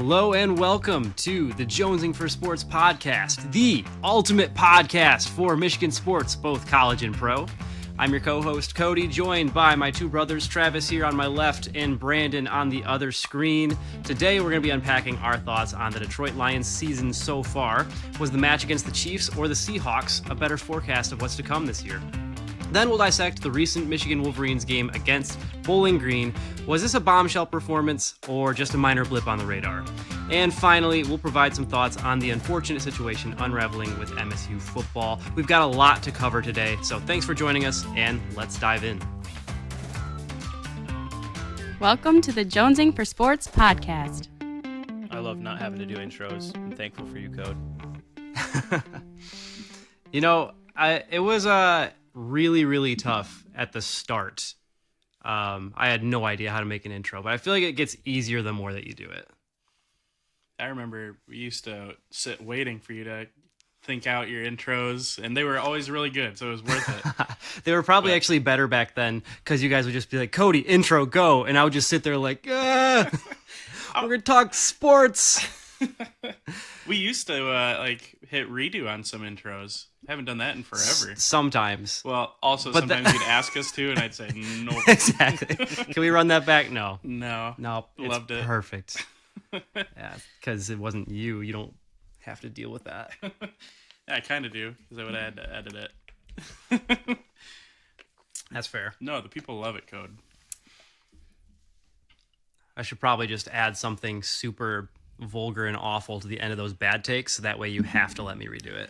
Hello and welcome to the Jonesing for Sports podcast, the ultimate podcast for Michigan sports, both college and pro. I'm your co-host, Cody, joined by my two brothers, Travis here on my left and Brandon on the other screen. Today, we're going to be unpacking our thoughts on the Detroit Lions season so far. Was the match against the Chiefs or the Seahawks a better forecast of what's to come this year? Then we'll dissect the recent Michigan Wolverines game against Bowling Green. Was this a bombshell performance or just a minor blip on the radar? And finally, we'll provide some thoughts on the unfortunate situation unraveling with MSU football. We've got a lot to cover today, so thanks for joining us, and let's dive in. Welcome to the Jonesing for Sports podcast. I love not having to do intros. I'm thankful for you, Code. It was really tough at the start. I had no idea how to make an intro, but I feel like it gets easier the more that you do it. I remember we used to sit waiting for you to think out your intros, and they were always really good, so it was worth it. They were probably actually better back then because you guys would just be like, Cody, intro, go. And I would just sit there like, we're going to talk sports. We used to hit redo on some intros. Haven't done that in forever. Sometimes. Well, also sometimes you'd ask us to, and I'd say no. Exactly. Can we run that back? No. No. Loved it. Perfect. Yeah, because it wasn't you. You don't have to deal with that. Yeah, I kind of do, because I would have had to edit it. That's fair. No, the people love it, Code. I should probably just add something super vulgar and awful to the end of those bad takes, so that way you have to let me redo it.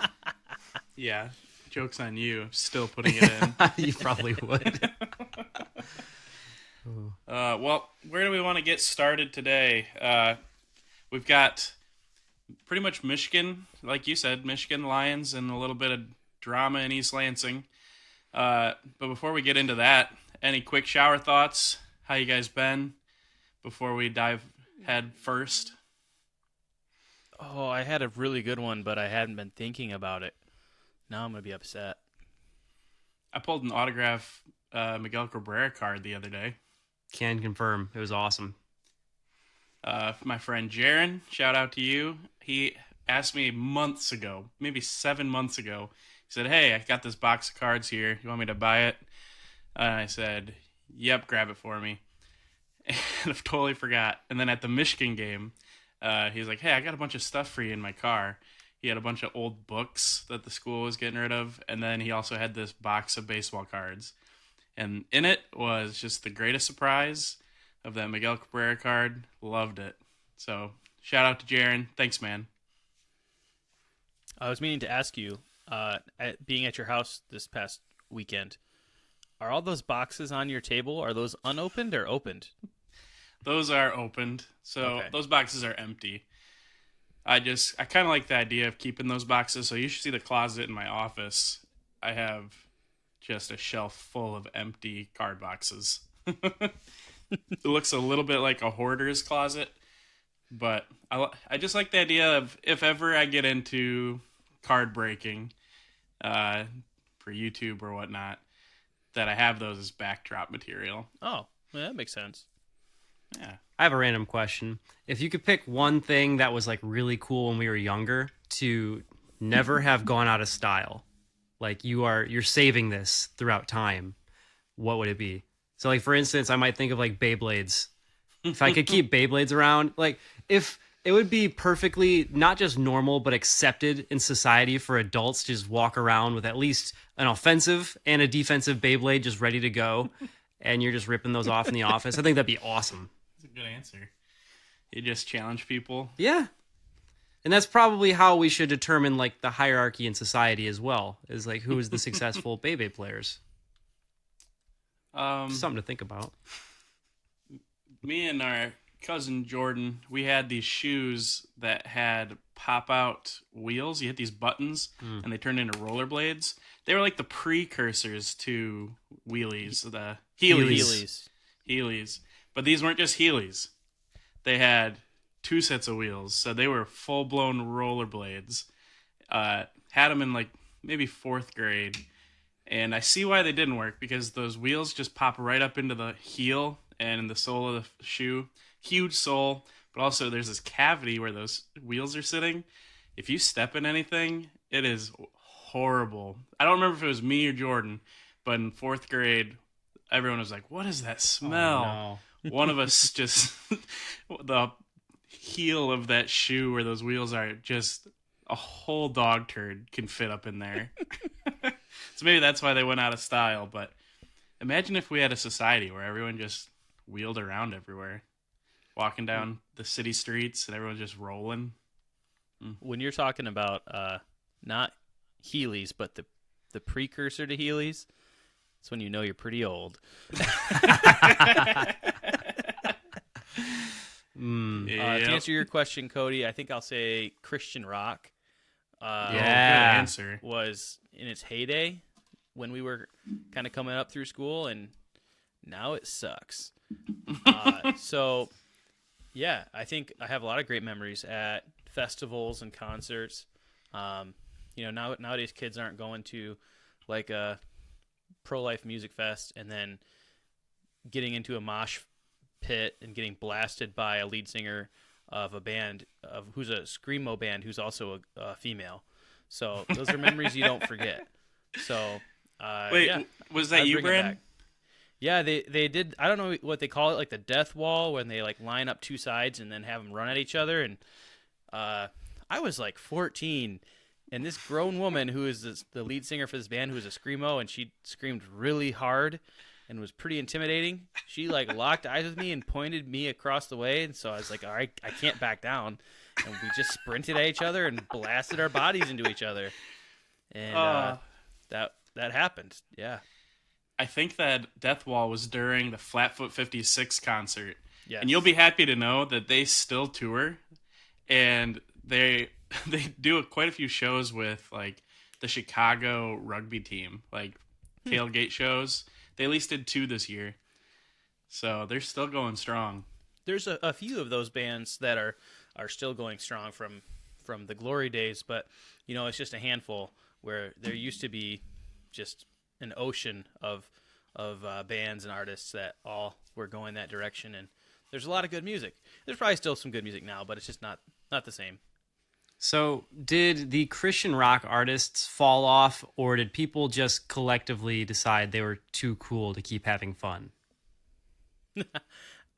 Yeah, joke's on you. Still putting it in. You probably would. Well, where do we want to get started today? We've got pretty much Michigan, like you said, Michigan Lions, and a little bit of drama in East Lansing. But before we get into that, any quick shower thoughts? How you guys been? Before we dive head first. Oh, I had a really good one, but I hadn't been thinking about it. Now I'm going to be upset. I pulled an autograph Miguel Cabrera card the other day. Can confirm. It was awesome. My friend Jaron, shout out to you. He asked me months ago, maybe 7 months ago. He said, hey, I got this box of cards here. You want me to buy it? And I said, yep, grab it for me. And I've totally forgot. And then at the Michigan game, he's like, hey, I got a bunch of stuff for you in my car. He had a bunch of old books that the school was getting rid of. And then he also had this box of baseball cards. And in it was just the greatest surprise of that Miguel Cabrera card. Loved it. So shout out to Jaron. Thanks, man. I was meaning to ask you, being at your house this past weekend, are all those boxes on your table, are those unopened or opened? Those are opened. So Okay. Those boxes are empty. I kind of like the idea of keeping those boxes. So you should see the closet in my office. I have just a shelf full of empty card boxes. It looks a little bit like a hoarder's closet, but I just like the idea of if ever I get into card breaking for YouTube or whatnot, that I have those as backdrop material. Oh, well, that makes sense. Yeah. I have a random question. If you could pick one thing that was like really cool when we were younger to never have gone out of style, like you're saving this throughout time, what would it be? So like, for instance, I might think of like Beyblades. If I could keep Beyblades around, like if it would be perfectly not just normal, but accepted in society for adults to just walk around with at least an offensive and a defensive Beyblade just ready to go. And you're just ripping those off in the office. I think that'd be awesome. That's a good answer. You just challenge people. Yeah. And that's probably how we should determine like the hierarchy in society as well, is like who is the successful Beyblade players. Something to think about. Me and our cousin Jordan, we had these shoes that had pop-out wheels. You hit these buttons, and they turned into rollerblades. They were like the precursors to wheelies, the Heelys. But these weren't just Heelys. They had 2 sets of wheels, so they were full-blown rollerblades. Had them in like maybe 4th grade. And I see why they didn't work, because those wheels just pop right up into the heel and the sole of the shoe. Huge sole, but also there's this cavity where those wheels are sitting. If you step in anything, it is horrible. I don't remember if it was me or Jordan, but in 4th grade, everyone was like, "What is that smell?" Oh, One of us just the heel of that shoe where those wheels are, just a whole dog turd can fit up in there. So maybe that's why they went out of style. But imagine if we had a society where everyone just wheeled around everywhere, walking down the city streets and everyone's just rolling. When you're talking about not Heelys, but the precursor to Heelys, that's when you know you're pretty old. To answer your question, Cody, I think I'll say Christian rock. Good answer. Was in its heyday when we were kind of coming up through school, and now it sucks. So, yeah, I think I have a lot of great memories at festivals and concerts. Nowadays kids aren't going to like a pro-life music fest and then getting into a mosh pit and getting blasted by a lead singer of a band who's a screamo band who's also a female. So those are memories you don't forget. So was that you, Brad? Yeah, they did. I don't know what they call it, like the death wall, when they like line up two sides and then have them run at each other. And I was like 14, and this grown woman who is the lead singer for this band, who is a screamo, and she screamed really hard and was pretty intimidating. She like locked eyes with me and pointed me across the way, and so I was like, all right, I can't back down. And we just sprinted at each other and blasted our bodies into each other. And that happened. Yeah. I think that Death Wall was during the Flatfoot 56 concert. Yes. And you'll be happy to know that they still tour, and they do quite a few shows with like the Chicago rugby team, like tailgate shows. They at least did 2 this year. So they're still going strong. There's a few of those bands that are still going strong from the glory days, but it's just a handful, where there used to be just an ocean of bands and artists that all were going that direction. And there's a lot of good music. There's probably still some good music now, but it's just not the same. So did the Christian rock artists fall off, or did people just collectively decide they were too cool to keep having fun?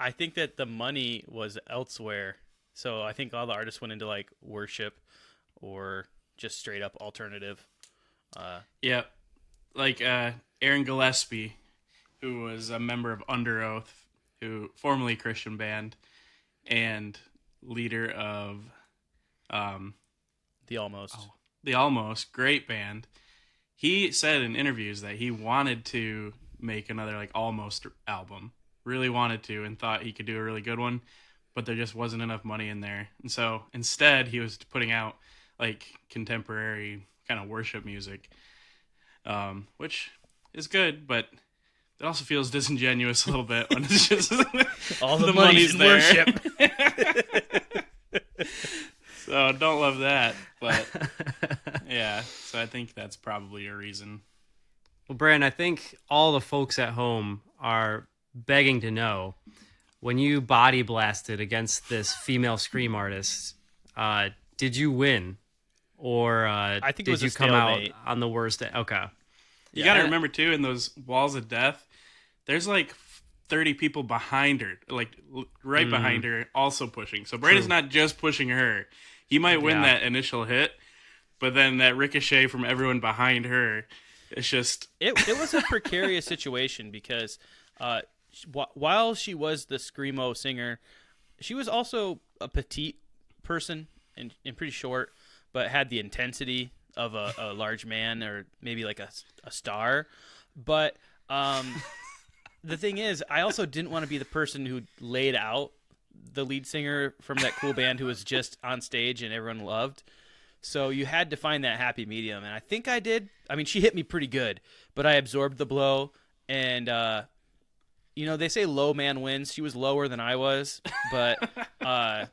I think that the money was elsewhere. So I think all the artists went into like worship or just straight up alternative. Yeah. Like Aaron Gillespie, who was a member of Under Oath, who formerly Christian band, and leader of The Almost. The Almost, great band. He said in interviews that he wanted to make another like Almost album, really wanted to, and thought he could do a really good one, but there just wasn't enough money in there. And so instead he was putting out like contemporary kind of worship music, which is good, but it also feels disingenuous a little bit when it's just all the money's in there. worship. So don't love that, but yeah, so I think that's probably a reason. Well, Brandon, I think all the folks at home are begging to know, when you body blasted against this female scream artist, did you win? Or I think it was did you a come out stalemate. on the worst day? Okay. You got to remember, too, in those walls of death, there's like 30 people behind her, like right behind her, also pushing. So Brandon's not just pushing her. He might win that initial hit, but then that ricochet from everyone behind her, it's just... It was a precarious situation because while she was the screamo singer, she was also a petite person and pretty short, but had the intensity of a large man, or maybe like a star. But the thing is, I also didn't want to be the person who laid out the lead singer from that cool band who was just on stage and everyone loved. So you had to find that happy medium, and I think I did. I mean, she hit me pretty good, but I absorbed the blow, and they say low man wins. She was lower than I was, but I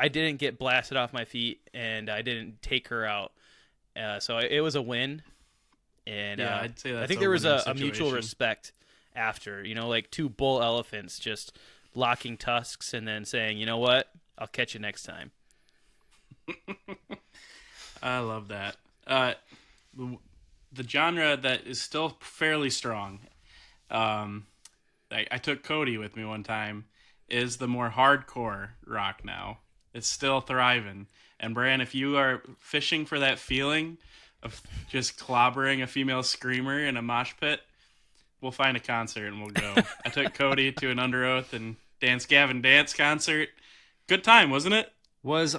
didn't get blasted off my feet, and I didn't take her out. So it was a win, and yeah, I'd say that's I think there was a winning mutual situation. respect after. Like two bull elephants just locking tusks and then saying, you know what, I'll catch you next time. I love that. The genre that is still fairly strong, I took Cody with me one time, is the more hardcore rock now. It's still thriving. And Bran, if you are fishing for that feeling of just clobbering a female screamer in a mosh pit, we'll find a concert and we'll go. I took Cody to an Under Oath and Dance Gavin Dance concert. Good time, wasn't it? Was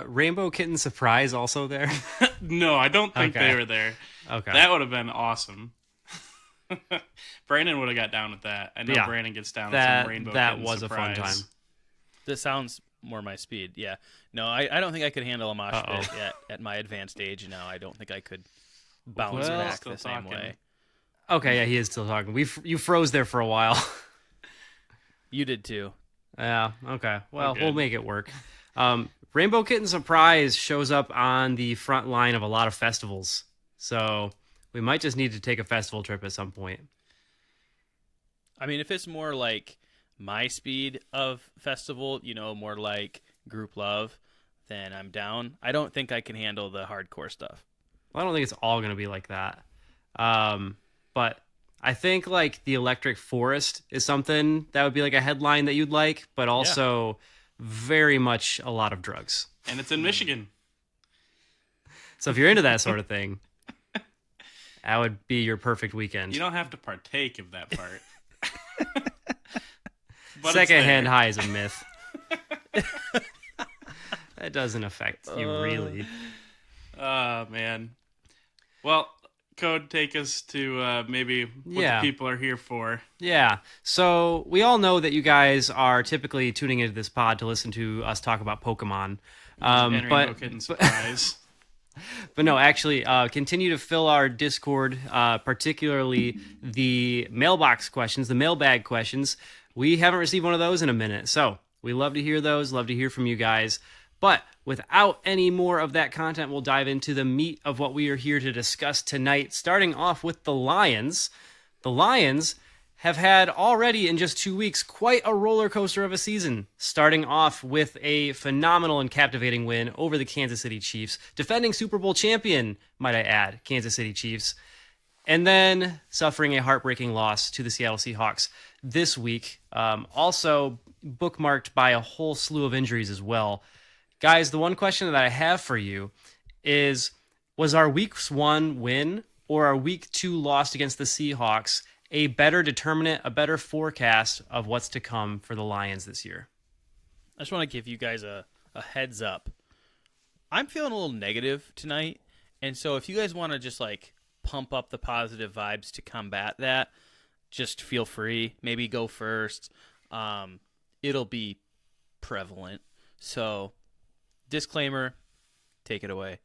Rainbow Kitten Surprise also there? No, I don't think Okay. they were there. Okay. That would have been awesome. Brandon would have got down with that. I know Yeah. Brandon gets down with That some Rainbow that Kitten was Surprise. a fun time. This sounds more my speed. Yeah. No, I don't think I could handle a mosh Uh-oh. pit at my advanced age now. I don't think I could bounce Well, back still the same talking. way. Okay, yeah, he is still talking. You froze there for a while. You did too. Yeah, okay. Well, Okay. we'll make it work. Rainbow Kitten Surprise shows up on the front line of a lot of festivals. So we might just need to take a festival trip at some point. I mean, if it's more like my speed of festival, more like Group Love, then I'm down. I don't think I can handle the hardcore stuff. Well, I don't think it's all going to be like that. But I think like the Electric Forest is something that would be like a headline that you'd like, but also very much a lot of drugs. And it's in Michigan. So if you're into that sort of thing, that would be your perfect weekend. You don't have to partake of that part. But it's Secondhand there. high is a myth. That doesn't affect you really. Oh, man. Well, Code, take us to maybe what Yeah. the people are here for. Yeah. So we all know that you guys are typically tuning into this pod to listen to us talk about Pokemon. And Rainbow But Kitten Surprise. no, actually, continue to fill our Discord, particularly the mailbox questions, the mailbag questions. We haven't received one of those in a minute. So we love to hear those, love to hear from you guys. But without any more of that content, we'll dive into the meat of what we are here to discuss tonight, starting off with the Lions. The Lions have had already in just 2 weeks quite a roller coaster of a season, starting off with a phenomenal and captivating win over the Kansas City Chiefs, defending Super Bowl champion, might I add, Kansas City Chiefs, and then suffering a heartbreaking loss to the Seattle Seahawks this week, also bookmarked by a whole slew of injuries as well. Guys, the one question that I have for you is, was our Week 1 win or our Week 2 loss against the Seahawks a better determinant, a better forecast of what's to come for the Lions this year? I just want to give you guys a heads up. I'm feeling a little negative tonight, and so if you guys want to just like pump up the positive vibes to combat that, just feel free. Maybe go first. It'll be prevalent. So, disclaimer, take it away.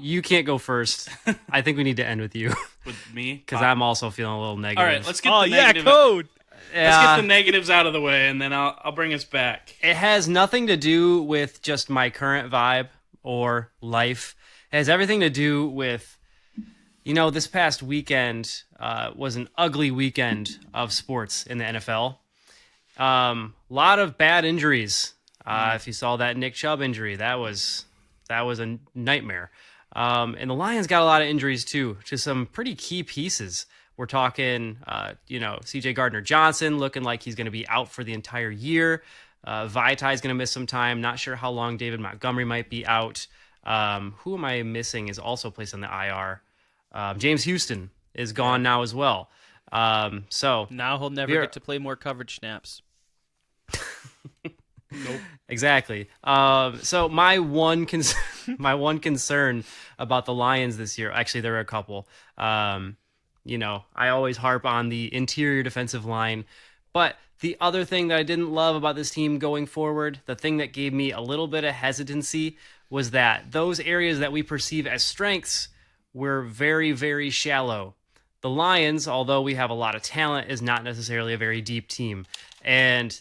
You can't go first. I think we need to end with you With me? because I'm also feeling a little negative. All right, let's get Oh the yeah, negative. code. Let's get the negatives out of the way, and then I'll bring us back. It has nothing to do with just my current vibe or life. It has everything to do with, this past weekend was an ugly weekend of sports in the NFL. Lot of bad injuries. If you saw that Nick Chubb injury, that was a nightmare. And the Lions got a lot of injuries too, to some pretty key pieces. We're talking, C.J. Gardner-Johnson looking like he's going to be out for the entire year. Vaitai going to miss some time. Not sure how long David Montgomery might be out. Who am I missing is also placed on the IR. James Houston is gone now as well. So Now he'll never We're- get to play more coverage snaps. exactly. So my one concern about the Lions this year, actually there are a couple. I always harp on the interior defensive line, but the other thing that I didn't love about this team going forward, the thing that gave me a little bit of hesitancy, was that those areas that we perceive as strengths were very, very shallow. The Lions, although we have a lot of talent, is not necessarily a very deep team. And,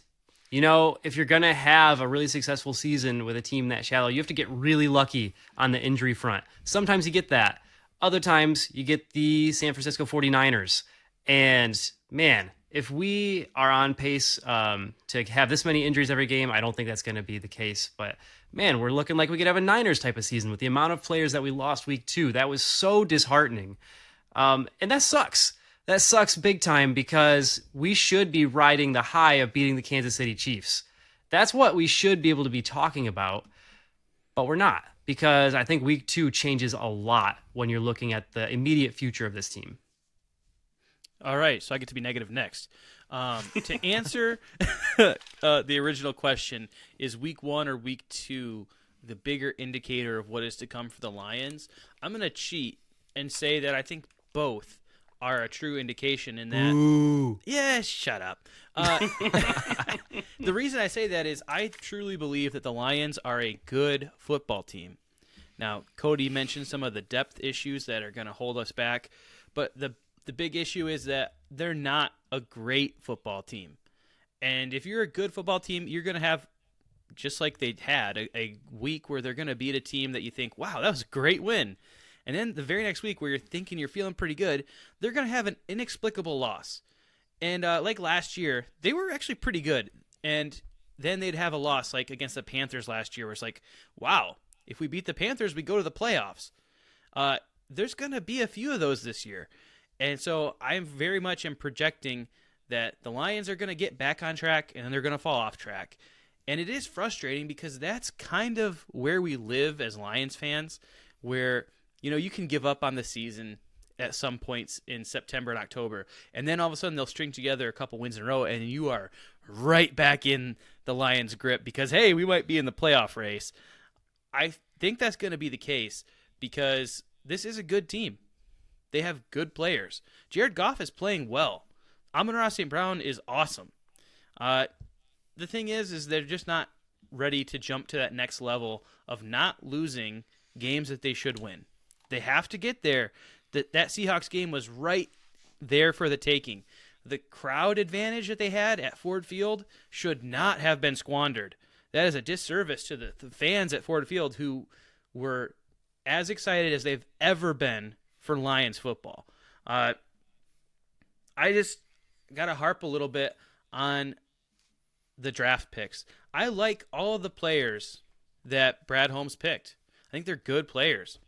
if you're going to have a really successful season with a team that shallow, you have to get really lucky on the injury front. Sometimes you get that. Other times you get the San Francisco 49ers. And, man, if we are on pace to have this many injuries every game, I don't think that's going to be the case. But man, we're looking like we could have a Niners type of season with the amount of players that we lost week 2. That was so disheartening. And that sucks. That sucks big time because we should be riding the high of beating the Kansas City Chiefs. That's what we should be able to be talking about, but we're not, because I think week 2 changes a lot when you're looking at the immediate future of this team. All right, so I get to be negative next. To answer the original question, is week 1 or week 2 the bigger indicator of what is to come for the Lions? I'm going to cheat and say that I think both are a true indication in that. Ooh. Yeah, shut up. The reason I say that is I truly believe that the Lions are a good football team. Now, Cody mentioned some of the depth issues that are going to hold us back, but the big issue is that they're not a great football team. And if you're a good football team, you're going to have, just like they had, a week where they're going to beat a team that you think, wow, that was a great win. And then the very next week where you're thinking you're feeling pretty good, they're going to have an inexplicable loss. And like last year, they were actually pretty good. And then they'd have a loss like against the Panthers last year where it's like, wow, if we beat the Panthers, we go to the playoffs. There's going to be a few of those this year. And so I'm very much projecting that the Lions are going to get back on track and then they're going to fall off track. And it is frustrating because that's kind of where we live as Lions fans, where you can give up on the season at some points in September and October, and then all of a sudden they'll string together a couple wins in a row, and you are right back in the Lions' grip because, hey, we might be in the playoff race. I think that's going to be the case because this is a good team. They have good players. Jared Goff is playing well. Amon-Ra St. Brown is awesome. The thing is they're just not ready to jump to that next level of not losing games that they should win. They have to get there. That Seahawks game was right there for the taking. The crowd advantage that they had at Ford Field should not have been squandered. That is a disservice to the fans at Ford Field who were as excited as they've ever been for Lions football. I just got to harp a little bit on the draft picks. I like all of the players that Brad Holmes picked. I think they're good players.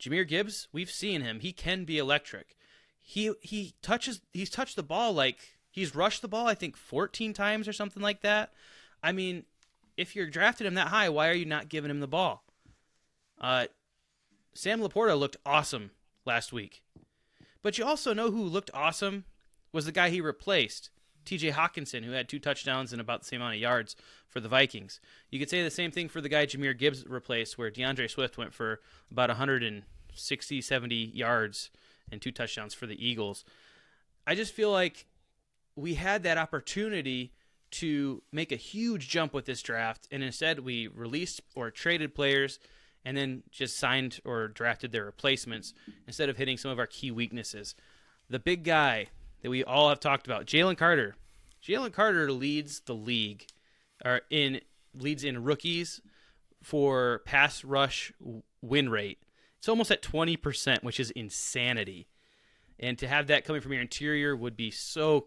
Jahmyr Gibbs, we've seen him. He can be electric. He's touched the ball he's rushed the ball, I think 14 times or something like that. I mean, if you're drafted him that high, why are you not giving him the ball? Sam Laporta looked awesome last week. But you also know who looked awesome was the guy he replaced, TJ Hawkinson, who had 2 touchdowns and about the same amount of yards for the Vikings. You could say the same thing for the guy Jahmyr Gibbs replaced, where DeAndre Swift went for about 160, 70 yards and 2 touchdowns for the Eagles. I just feel like we had that opportunity to make a huge jump with this draft, and instead we released or traded players and then just signed or drafted their replacements instead of hitting some of our key weaknesses. The big guy that we all have talked about, Jalen Carter. Jalen Carter leads the league, leads in rookies for pass rush win rate. It's almost at 20%, which is insanity. And to have that coming from your interior would be so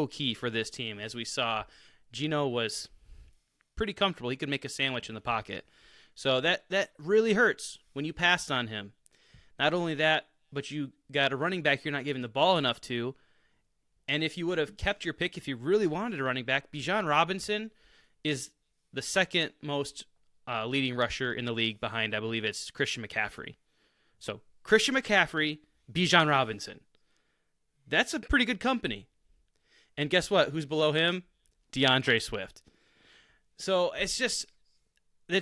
key for this team. As we saw, Geno was pretty comfortable. He could make a sandwich in the pocket. So that really hurts when you passed on him. Not only that, but you got a running back you're not giving the ball enough to. And if you would have kept your pick, if you really wanted a running back, Bijan Robinson is the second most leading rusher in the league behind, I believe it's Christian McCaffrey. So Christian McCaffrey, Bijan Robinson. That's a pretty good company. And guess what? Who's below him? DeAndre Swift. So it's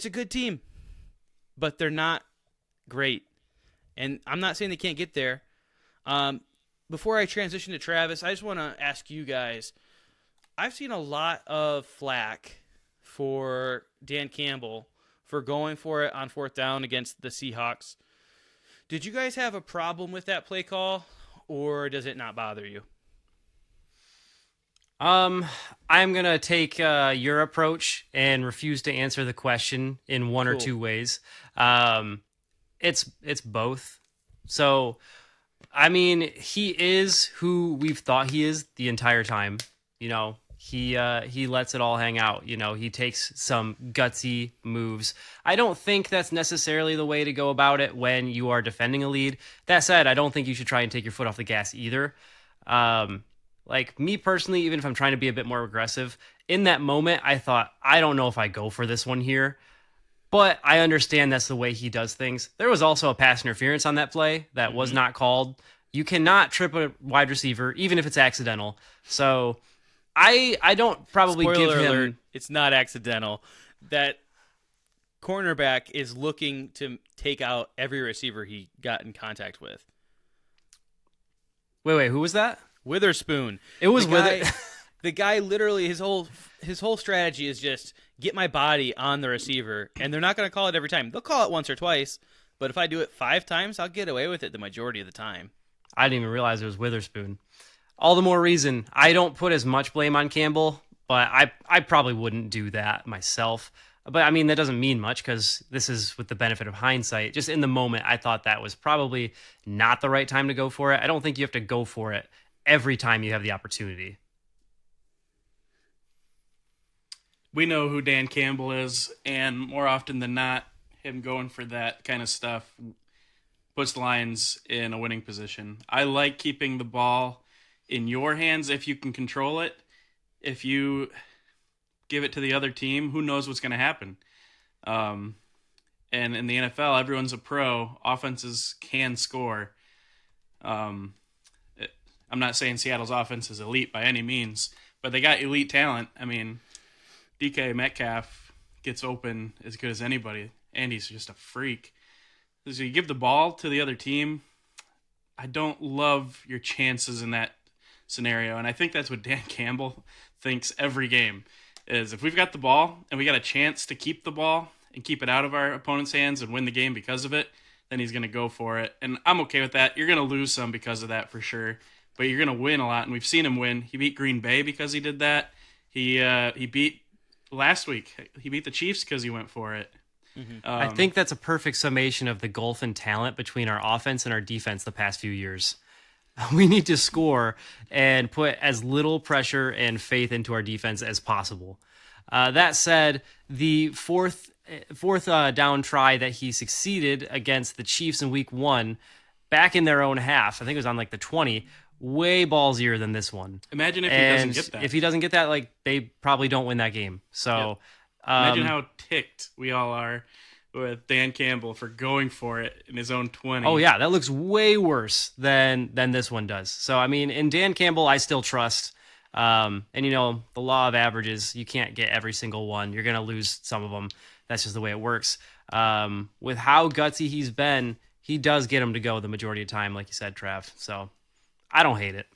a good team, but they're not great. And I'm not saying they can't get there. Before I transition to Travis, I just want to ask you guys, I've seen a lot of flack for Dan Campbell for going for it on 4th down against the Seahawks. Did you guys have a problem with that play call, or does it not bother you? I'm going to take your approach and refuse to answer the question in one or two ways. It's both. So, I mean, he is who we've thought he is the entire time. He lets it all hang out. He takes some gutsy moves. I don't think that's necessarily the way to go about it when you are defending a lead. That said, I don't think you should try and take your foot off the gas either. Like me personally, even if I'm trying to be a bit more aggressive, in that moment, I thought, I don't know if I go for this one here. But I understand that's the way he does things. There was also a pass interference on that play that was not called. You cannot trip a wide receiver, even if it's accidental. So I don't probably Spoiler give him. alert, it's not accidental. That cornerback is looking to take out every receiver he got in contact with. Wait, who was that? Witherspoon. It was The guy literally his whole strategy is just get my body on the receiver, and they're not going to call it every time. They'll call it once or twice, but if I do it 5 times, I'll get away with it the majority of the time. I didn't even realize it was Witherspoon. All the more reason I don't put as much blame on Campbell, but I probably wouldn't do that myself. But I mean, that doesn't mean much because this is with the benefit of hindsight. Just in the moment, I thought that was probably not the right time to go for it. I don't think you have to go for it every time you have the opportunity. We know who Dan Campbell is, and more often than not, him going for that kind of stuff puts the Lions in a winning position. I like keeping the ball in your hands if you can control it. If you give it to the other team, who knows what's going to happen? And in the NFL, everyone's a pro. Offenses can score. I'm not saying Seattle's offense is elite by any means, but they got elite talent. I mean, DK Metcalf gets open as good as anybody, and he's just a freak. So you give the ball to the other team, I don't love your chances in that scenario, and I think that's what Dan Campbell thinks every game, is if we've got the ball and we got a chance to keep the ball and keep it out of our opponent's hands and win the game because of it, then he's going to go for it. And I'm okay with that. You're going to lose some because of that for sure, but you're going to win a lot, and we've seen him win. He beat Green Bay because he did that. He beat last week. He beat the Chiefs because he went for it. I think that's a perfect summation of the gulf in talent between our offense and our defense the past few years. We need to score and put as little pressure and faith into our defense as possible. That said, the fourth down try that he succeeded against the Chiefs in Week 1, back in their own half, I think it was on like the 20, way ballsier than this one. Imagine if he doesn't get that. If he doesn't get that, like they probably don't win that game. So imagine how ticked we all are with Dan Campbell for going for it in his own 20. Oh yeah, that looks way worse than this one does. So I mean, in Dan Campbell, I still trust. And the law of averages, you can't get every single one. You're gonna lose some of them. That's just the way it works. With how gutsy he's been, he does get him to go the majority of the time, like you said, Trav. So I don't hate it.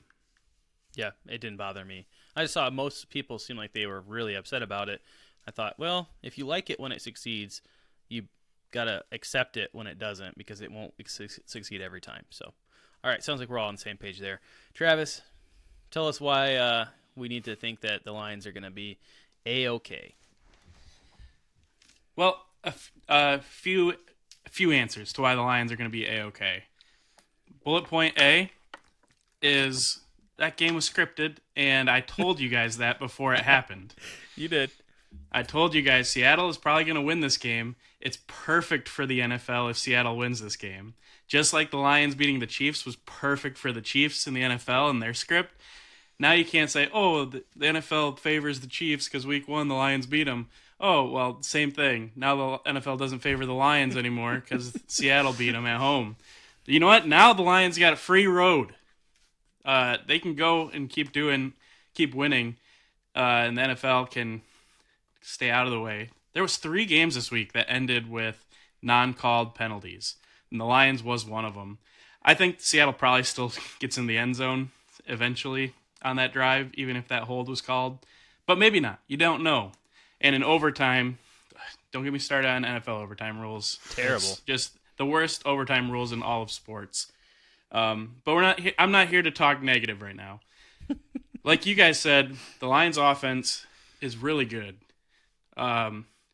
Yeah, it didn't bother me. I just saw most people seem like they were really upset about it. I thought, well, if you like it when it succeeds, you got to accept it when it doesn't because it won't succeed every time. So, all right, sounds like we're all on the same page there. Travis, tell us why we need to think that the Lions are going to be A-okay. Well, a few answers to why the Lions are going to be A-okay. Bullet point A is that game was scripted, and I told you guys that before it happened. You did. I told you guys Seattle is probably going to win this game. It's perfect for the NFL if Seattle wins this game. Just like the Lions beating the Chiefs was perfect for the Chiefs in the NFL and their script. Now you can't say, oh, the NFL favors the Chiefs because Week 1 the Lions beat them. Oh, well, same thing. Now the NFL doesn't favor the Lions anymore because Seattle beat them at home. You know what? Now the Lions got a free road. They can go and keep winning, and the NFL can stay out of the way. There was 3 games this week that ended with non-called penalties, and the Lions was one of them. I think Seattle probably still gets in the end zone eventually on that drive, even if that hold was called, but maybe not. You don't know. And in overtime, don't get me started on NFL overtime rules. Terrible. It's just the worst overtime rules in all of sports. But I'm not here to talk negative right now. Like you guys said, the Lions offense is really good.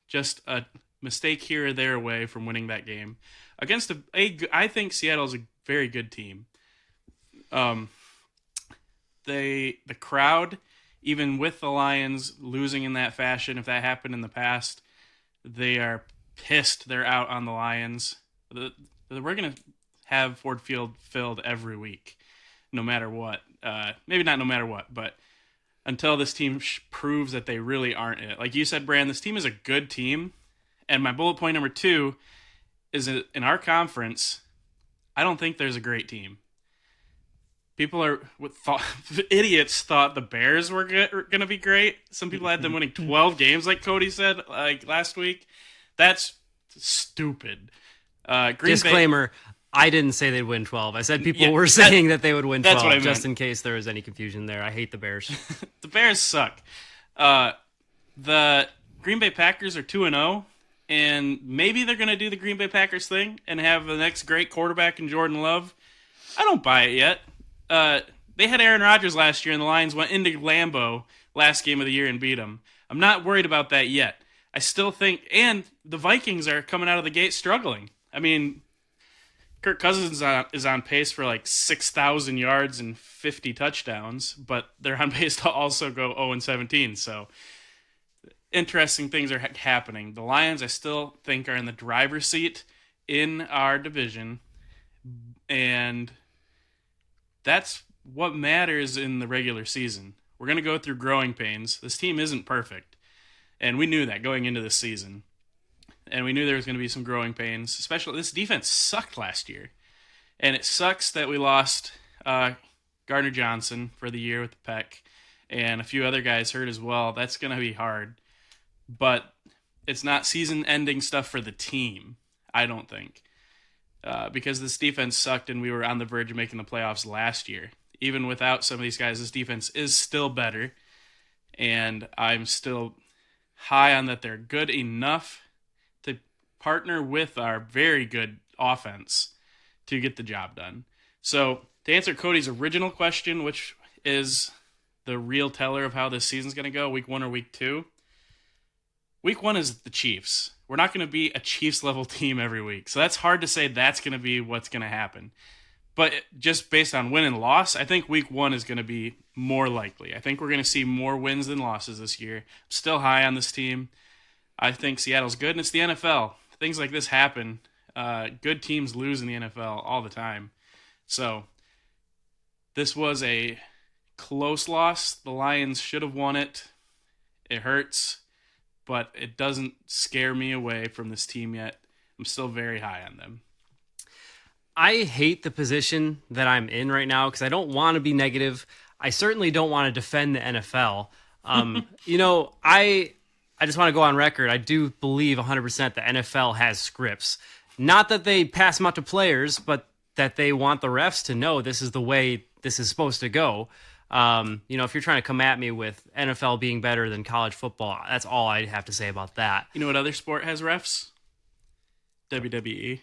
Just a mistake here or there away from winning that game against I think Seattle's a very good team. The crowd even with the Lions losing in that fashion, if that happened in the past, they are pissed they're out on the Lions. We're going to have Ford Field filled every week, no matter what. Maybe not no matter what, but until this team proves that they really aren't it. Like you said, Brand, this team is a good team. And my bullet point number 2 is that in our conference, I don't think there's a great team. Idiots thought the Bears were going to be great. Some people had them winning 12 games, like Cody said, like last week. That's stupid. Disclaimer, I didn't say they'd win 12. I said people were saying that they would win 12, that's what I meant. Just in case there was any confusion there. I hate the Bears. The Bears suck. The Green Bay Packers are 2-0, and maybe they're going to do the Green Bay Packers thing and have the next great quarterback in Jordan Love. I don't buy it yet. They had Aaron Rodgers last year, and the Lions went into Lambeau last game of the year and beat them. I'm not worried about that yet. I still think, and the Vikings are coming out of the gate struggling. I mean, Kirk Cousins is on pace for like 6,000 yards and 50 touchdowns, but they're on pace to also go 0-17. So interesting things are happening. The Lions, I still think, are in the driver's seat in our division, and that's what matters in the regular season. We're going to go through growing pains. This team isn't perfect, and we knew that going into this season. And we knew there was going to be some growing pains, especially this defense sucked last year. And it sucks that we lost Gardner Johnson for the year with the pec, and a few other guys hurt as well. That's going to be hard. But it's not season-ending stuff for the team, I don't think. Because this defense sucked and we were on the verge of making the playoffs last year. Even without some of these guys, this defense is still better. And I'm still high on that they're good enough to partner with our very good offense to get the job done. So to answer Cody's original question, which is the real teller of how this season's going to go, week 1 or week 2, week 1 is the Chiefs. We're not going to be a Chiefs-level team every week. So that's hard to say that's going to be what's going to happen. But just based on win and loss, I think week 1 is going to be more likely. I think we're going to see more wins than losses this year. I'm still high on this team. I think Seattle's good, and it's the NFL. Things like this happen. Good teams lose in the NFL all the time. So this was a close loss. The Lions should have won it. It hurts, but it doesn't scare me away from this team yet. I'm still very high on them. I hate the position that I'm in right now because I don't want to be negative. I certainly don't want to defend the NFL. I just want to go on record. I do believe 100% the NFL has scripts. Not that they pass them out to players, but that they want the refs to know this is the way this is supposed to go. If you're trying to come at me with NFL being better than college football, that's all I have to say about that. You know what other sport has refs? WWE.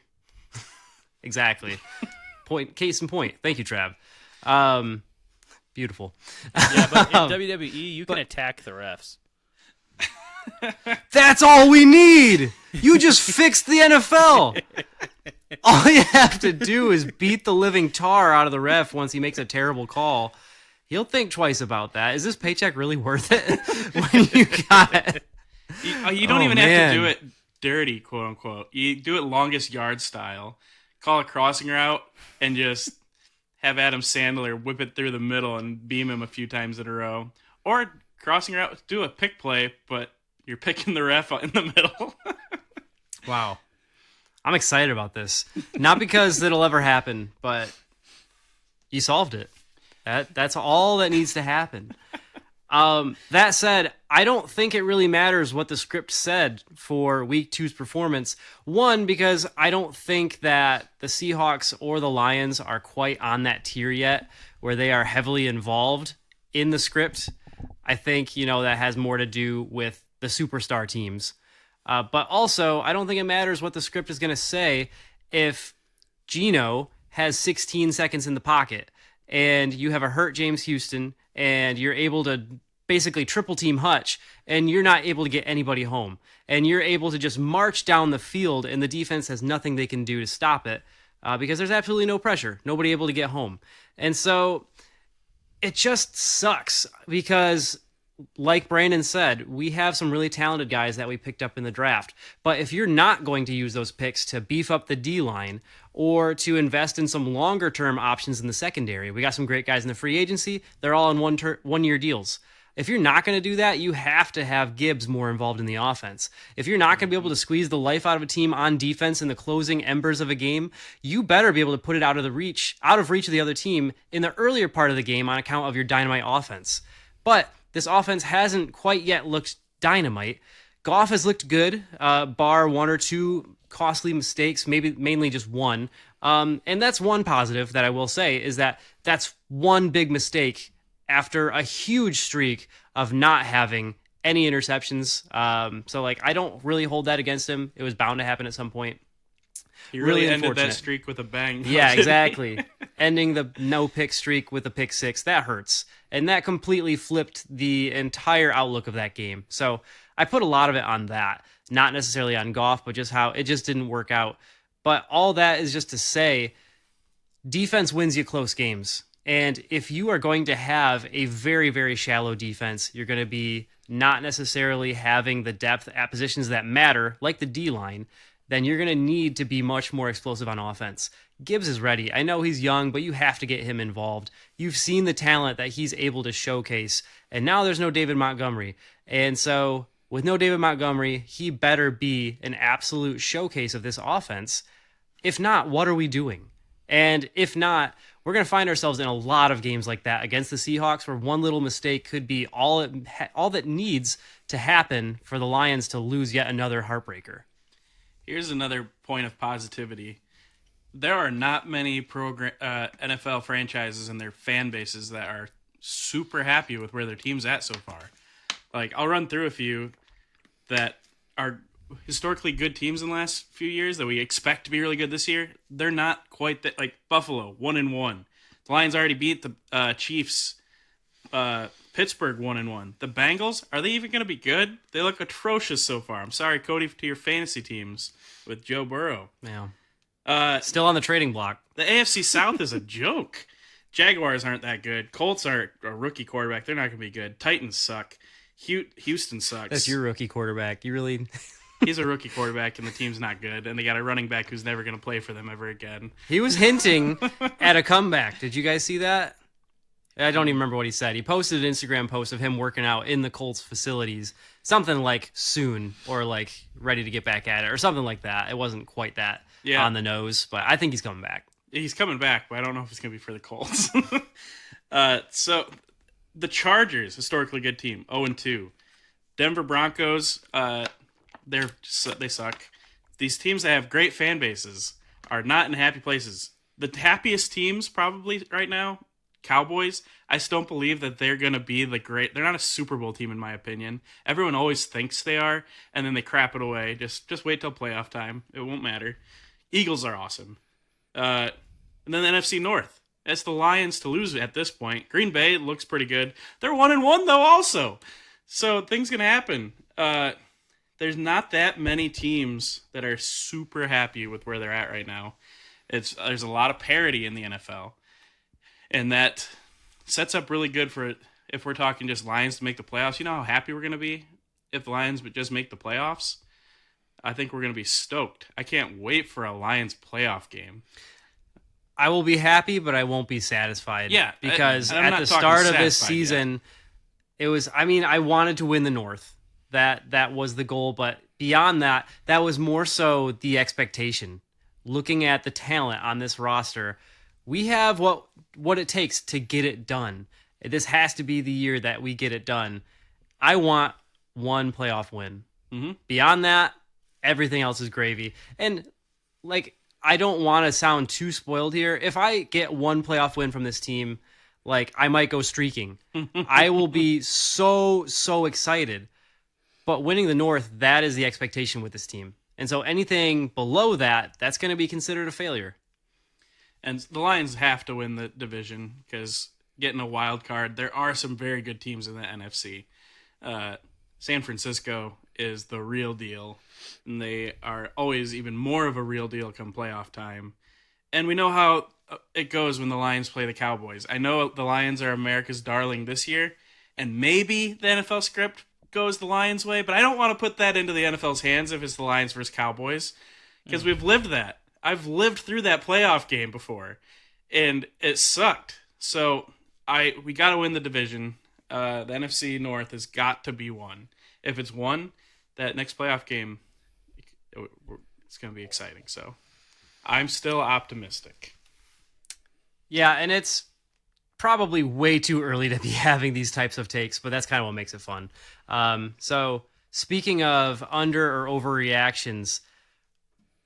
Exactly. Case in point. Thank you, Trav. Beautiful. Yeah, but in WWE, you can attack the refs. That's all we need. You just fixed the NFL. All you have to do is beat the living tar out of the ref once he makes a terrible call. He'll think twice about that. Is this paycheck really worth it? When you got it. You don't even have to do it dirty, quote unquote. You do it longest yard style. Call a crossing route and just have Adam Sandler whip it through the middle and beam him a few times in a row. Or crossing route, do a pick play, but you're picking the ref in the middle. Wow. I'm excited about this. Not because it'll ever happen, but you solved it. That's all that needs to happen. That said, I don't think it really matters what the script said for week 2's performance. One, because I don't think that the Seahawks or the Lions are quite on that tier yet where they are heavily involved in the script. I think, that has more to do with the superstar teams. But also, I don't think it matters what the script is going to say if Geno has 16 seconds in the pocket and you have a hurt James Houston and you're able to basically triple team Hutch and you're not able to get anybody home and you're able to just march down the field and the defense has nothing they can do to stop it because there's absolutely no pressure, nobody able to get home. And so it just sucks because like Brandon said, we have some really talented guys that we picked up in the draft. But if you're not going to use those picks to beef up the D-line or to invest in some longer-term options in the secondary, we got some great guys in the free agency. They're all on one-year deals. If you're not going to do that, you have to have Gibbs more involved in the offense. If you're not going to be able to squeeze the life out of a team on defense in the closing embers of a game, you better be able to put it out of reach of the other team in the earlier part of the game on account of your dynamite offense. But this offense hasn't quite yet looked dynamite. Goff has looked good, bar one or two costly mistakes, maybe mainly just one. And that's one positive that I will say is that that's one big mistake after a huge streak of not having any interceptions. So I don't really hold that against him. It was bound to happen at some point. He really ended that streak with a bang. Yeah, exactly. Ending the no-pick streak with a pick six, that hurts. And that completely flipped the entire outlook of that game. So I put a lot of it on that. Not necessarily on Goff, but just how it just didn't work out. But all that is just to say, defense wins you close games. And if you are going to have a very, very shallow defense, you're going to be not necessarily having the depth at positions that matter, like the D-line, then you're going to need to be much more explosive on offense. Gibbs is ready. I know he's young, but you have to get him involved. You've seen the talent that he's able to showcase, and now there's no David Montgomery. And so with no David Montgomery, he better be an absolute showcase of this offense. If not, what are we doing? And if not, we're going to find ourselves in a lot of games like that against the Seahawks where one little mistake could be all that needs to happen for the Lions to lose yet another heartbreaker. Here's another point of positivity. There are not many NFL franchises and their fan bases that are super happy with where their team's at so far. I'll run through a few that are historically good teams in the last few years that we expect to be really good this year. They're not quite that. Like Buffalo, 1-1. The Lions already beat the Chiefs. Pittsburgh 1-1. The Bengals, are they even going to be good? They look atrocious so far. I'm sorry, Cody, to your fantasy teams with Joe Burrow. Yeah. Still on the trading block. The AFC South is a joke. Jaguars aren't that good. Colts are a rookie quarterback. They're not going to be good. Titans suck. Houston sucks. That's your rookie quarterback. You really... He's a rookie quarterback, and the team's not good. And they got a running back who's never going to play for them ever again. He was hinting at a comeback. Did you guys see that? I don't even remember what he said. He posted an Instagram post of him working out in the Colts facilities. Something like soon or like ready to get back at it or something like that. It wasn't quite that on the nose, but I think he's coming back. He's coming back, but I don't know if it's going to be for the Colts. So the Chargers, historically good team, 0-2. Denver Broncos, they suck. These teams that have great fan bases are not in happy places. The happiest teams probably right now, Cowboys, I still don't believe that they're going to be they're not a Super Bowl team in my opinion. Everyone always thinks they are, and then they crap it away. Just wait till playoff time. It won't matter. Eagles are awesome. And then the NFC North. It's the Lions to lose at this point. Green Bay looks pretty good. They're 1-1 though also. So things can happen. There's not that many teams that are super happy with where they're at right now. There's a lot of parity in the NFL. And that sets up really good for it if we're talking just Lions to make the playoffs. You know how happy we're going to be if the Lions would just make the playoffs? I think we're going to be stoked. I can't wait for a Lions playoff game. I will be happy, but I won't be satisfied. Yeah. Because at the start of this season, I wanted to win the North. That was the goal. But beyond that, that was more so the expectation. Looking at the talent on this roster, we have what it takes to get it done. This has to be the year that we get it done. I want one playoff win. Mm-hmm. Beyond that, everything else is gravy. And I don't want to sound too spoiled here. If I get one playoff win from this team, I might go streaking. I will be so excited. But winning the North, that is the expectation with this team. And so anything below that, that's going to be considered a failure. And the Lions have to win the division because getting a wild card, there are some very good teams in the NFC. San Francisco is the real deal, and they are always even more of a real deal come playoff time. And we know how it goes when the Lions play the Cowboys. I know the Lions are America's darling this year, and maybe the NFL script goes the Lions' way, but I don't want to put that into the NFL's hands if it's the Lions versus Cowboys, because we've lived that. I've lived through that playoff game before, and it sucked. So we got to win the division. The NFC North has got to be won. If it's won, that next playoff game, it's going to be exciting. So I'm still optimistic. Yeah, and it's probably way too early to be having these types of takes, but that's kind of what makes it fun. So speaking of under or overreactions,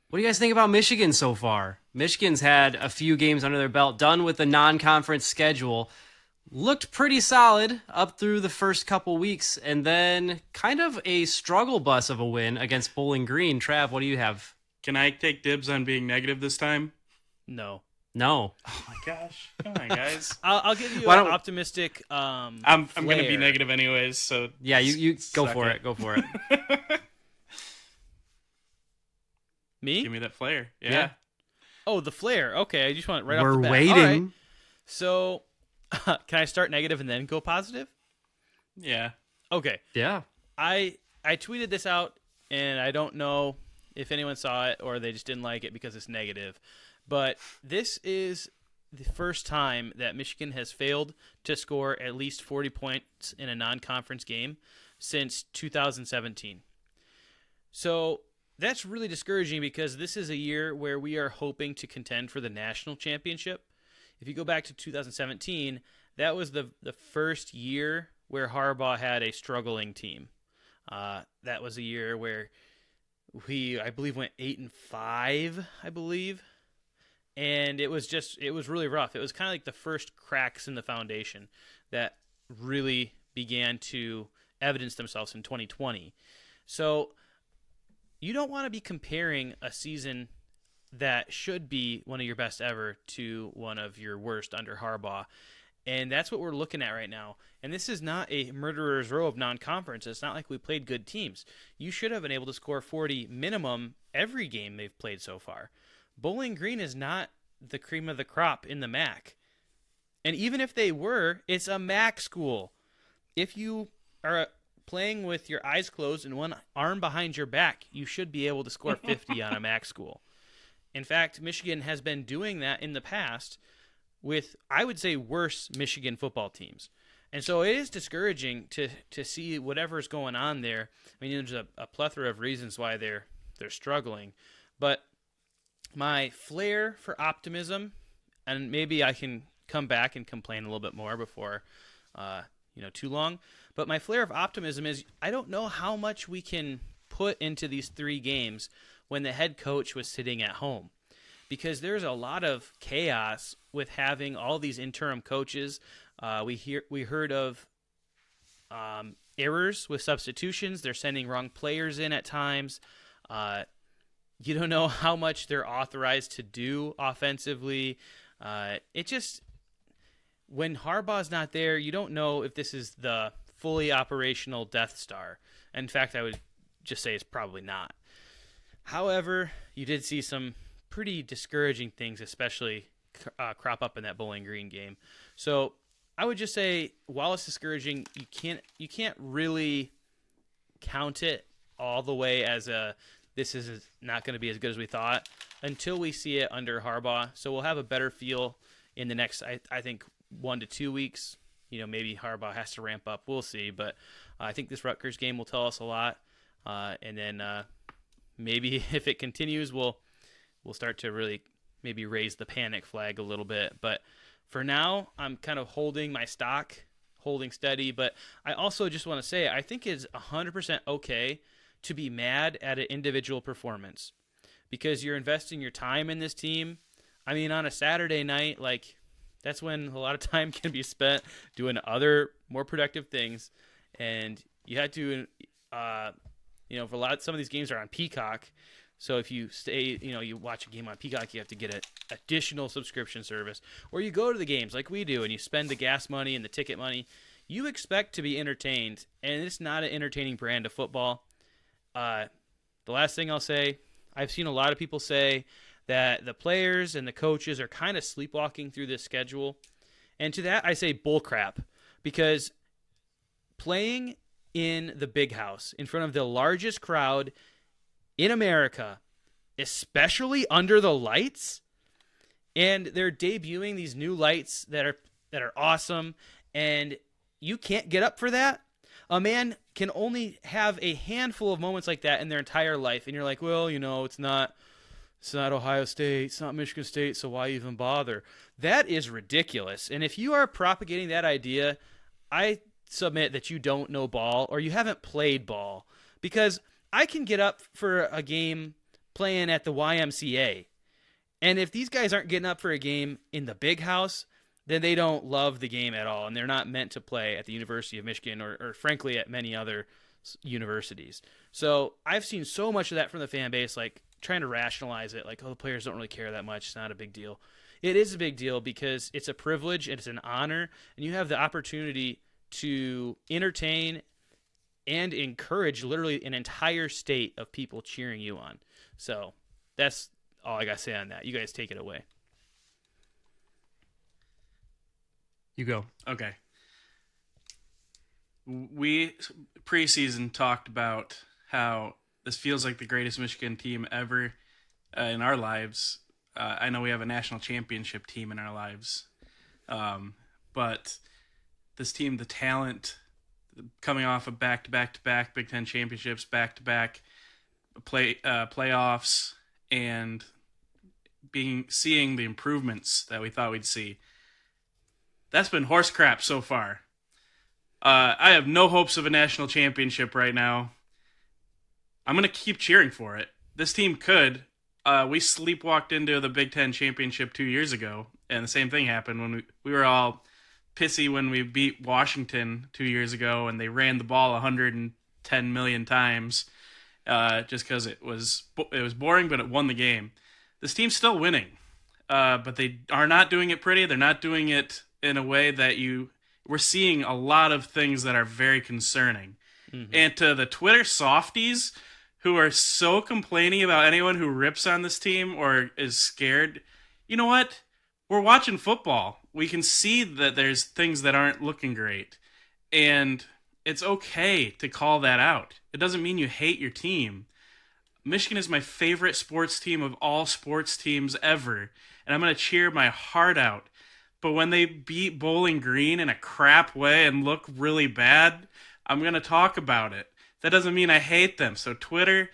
what do you guys think about Michigan so far? Michigan's had a few games under their belt, done with the non-conference schedule, looked pretty solid up through the first couple weeks, and then kind of a struggle bus of a win against Bowling Green. Trav, what do you have? Can I take dibs on being negative this time? No. No. Oh my gosh! Come on, guys. I'll give you an optimistic. I'm going to be negative anyways. So yeah, you go for it. Go for it. Me? Give me that flair. Yeah. Oh, the flair. Okay, I just want right We're off the bat. waiting. All right. So, can I start negative and then go positive? Yeah. Okay. Yeah. I tweeted this out, and I don't know if anyone saw it or they just didn't like it because it's negative. But this is the first time that Michigan has failed to score at least 40 points in a non-conference game since 2017. So that's really discouraging because this is a year where we are hoping to contend for the national championship. If you go back to 2017, that was the first year where Harbaugh had a struggling team. That was a year where I believe, went 8-5, I believe. And it was really rough. It was kind of like the first cracks in the foundation that really began to evidence themselves in 2020. So you don't want to be comparing a season that should be one of your best ever to one of your worst under Harbaugh. And that's what we're looking at right now. And this is not a murderer's row of non-conference. It's not like we played good teams. You should have been able to score 40 minimum every game they've played so far. Bowling Green is not the cream of the crop in the MAC. And even if they were, it's a MAC school. If you are playing with your eyes closed and one arm behind your back, you should be able to score 50 on a MAC school. In fact, Michigan has been doing that in the past with, I would say, worse Michigan football teams. And so it is discouraging to see whatever's going on there. I mean, there's a plethora of reasons why they're struggling. But my flair for optimism, and maybe I can come back and complain a little bit more before too long. But my flair of optimism is I don't know how much we can put into these 3 games when the head coach was sitting at home. Because there's a lot of chaos with having all these interim coaches. We heard of errors with substitutions. They're sending wrong players in at times. You don't know how much they're authorized to do offensively. When Harbaugh's not there, you don't know if this is the fully operational Death Star. In fact, I would just say it's probably not. However, you did see some pretty discouraging things, especially crop up in that Bowling Green game. So I would just say, while it's discouraging, you can't really count it all the way as this is not going to be as good as we thought until we see it under Harbaugh. So we'll have a better feel in the next, I think, 1 to 2 weeks. Maybe Harbaugh has to ramp up. We'll see. But I think this Rutgers game will tell us a lot. And then maybe if it continues, we'll start to really maybe raise the panic flag a little bit. But for now, I'm kind of holding my stock, holding steady. But I also just want to say, I think it's 100% okay to be mad at an individual performance because you're investing your time in this team. I mean, on a Saturday night, that's when a lot of time can be spent doing other more productive things. And you had to, for some of these games are on Peacock. So if you stay, you watch a game on Peacock, you have to get an additional subscription service. Or you go to the games like we do and you spend the gas money and the ticket money. You expect to be entertained, and it's not an entertaining brand of football. The last thing I'll say, I've seen a lot of people say that the players and the coaches are kind of sleepwalking through this schedule. And to that, I say bullcrap, because playing in the Big House in front of the largest crowd in America, especially under the lights, and they're debuting these new lights that are awesome, and you can't get up for that. A man can only have a handful of moments like that in their entire life, and you're like, well, it's not Ohio State, it's not Michigan State, so why even bother? That is ridiculous. And if you are propagating that idea, I submit that you don't know ball or you haven't played ball, because I can get up for a game playing at the YMCA, and if these guys aren't getting up for a game in the Big House, then they don't love the game at all, and they're not meant to play at the University of Michigan or frankly at many other universities. So I've seen so much of that from the fan base, like trying to rationalize it, like, oh, the players don't really care that much, it's not a big deal. It is a big deal because it's a privilege and it's an honor, and you have the opportunity to entertain and encourage literally an entire state of people cheering you on. So that's all I got to say on that. You guys take it away. You go. Okay. We preseason talked about how this feels like the greatest Michigan team ever in our lives. I know we have a national championship team in our lives, but this team, the talent, coming off of back-to-back Big Ten championships, back-to-back playoffs, and seeing the improvements that we thought we'd see. That's been horse crap so far. I have no hopes of a national championship right now. I'm going to keep cheering for it. This team could. We sleepwalked into the Big Ten championship 2 years ago, and the same thing happened when we were all pissy when we beat Washington 2 years ago, and they ran the ball 110 million times just because it was boring, but it won the game. This team's still winning, but they are not doing it pretty. They're not doing it in a way that we're seeing a lot of things that are very concerning. Mm-hmm. And to the Twitter softies who are so complaining about anyone who rips on this team or is scared, you know what? We're watching football. We can see that there's things that aren't looking great. And it's okay to call that out. It doesn't mean you hate your team. Michigan is my favorite sports team of all sports teams ever. And I'm going to cheer my heart out. But when they beat Bowling Green in a crap way and look really bad, I'm going to talk about it. That doesn't mean I hate them. So Twitter,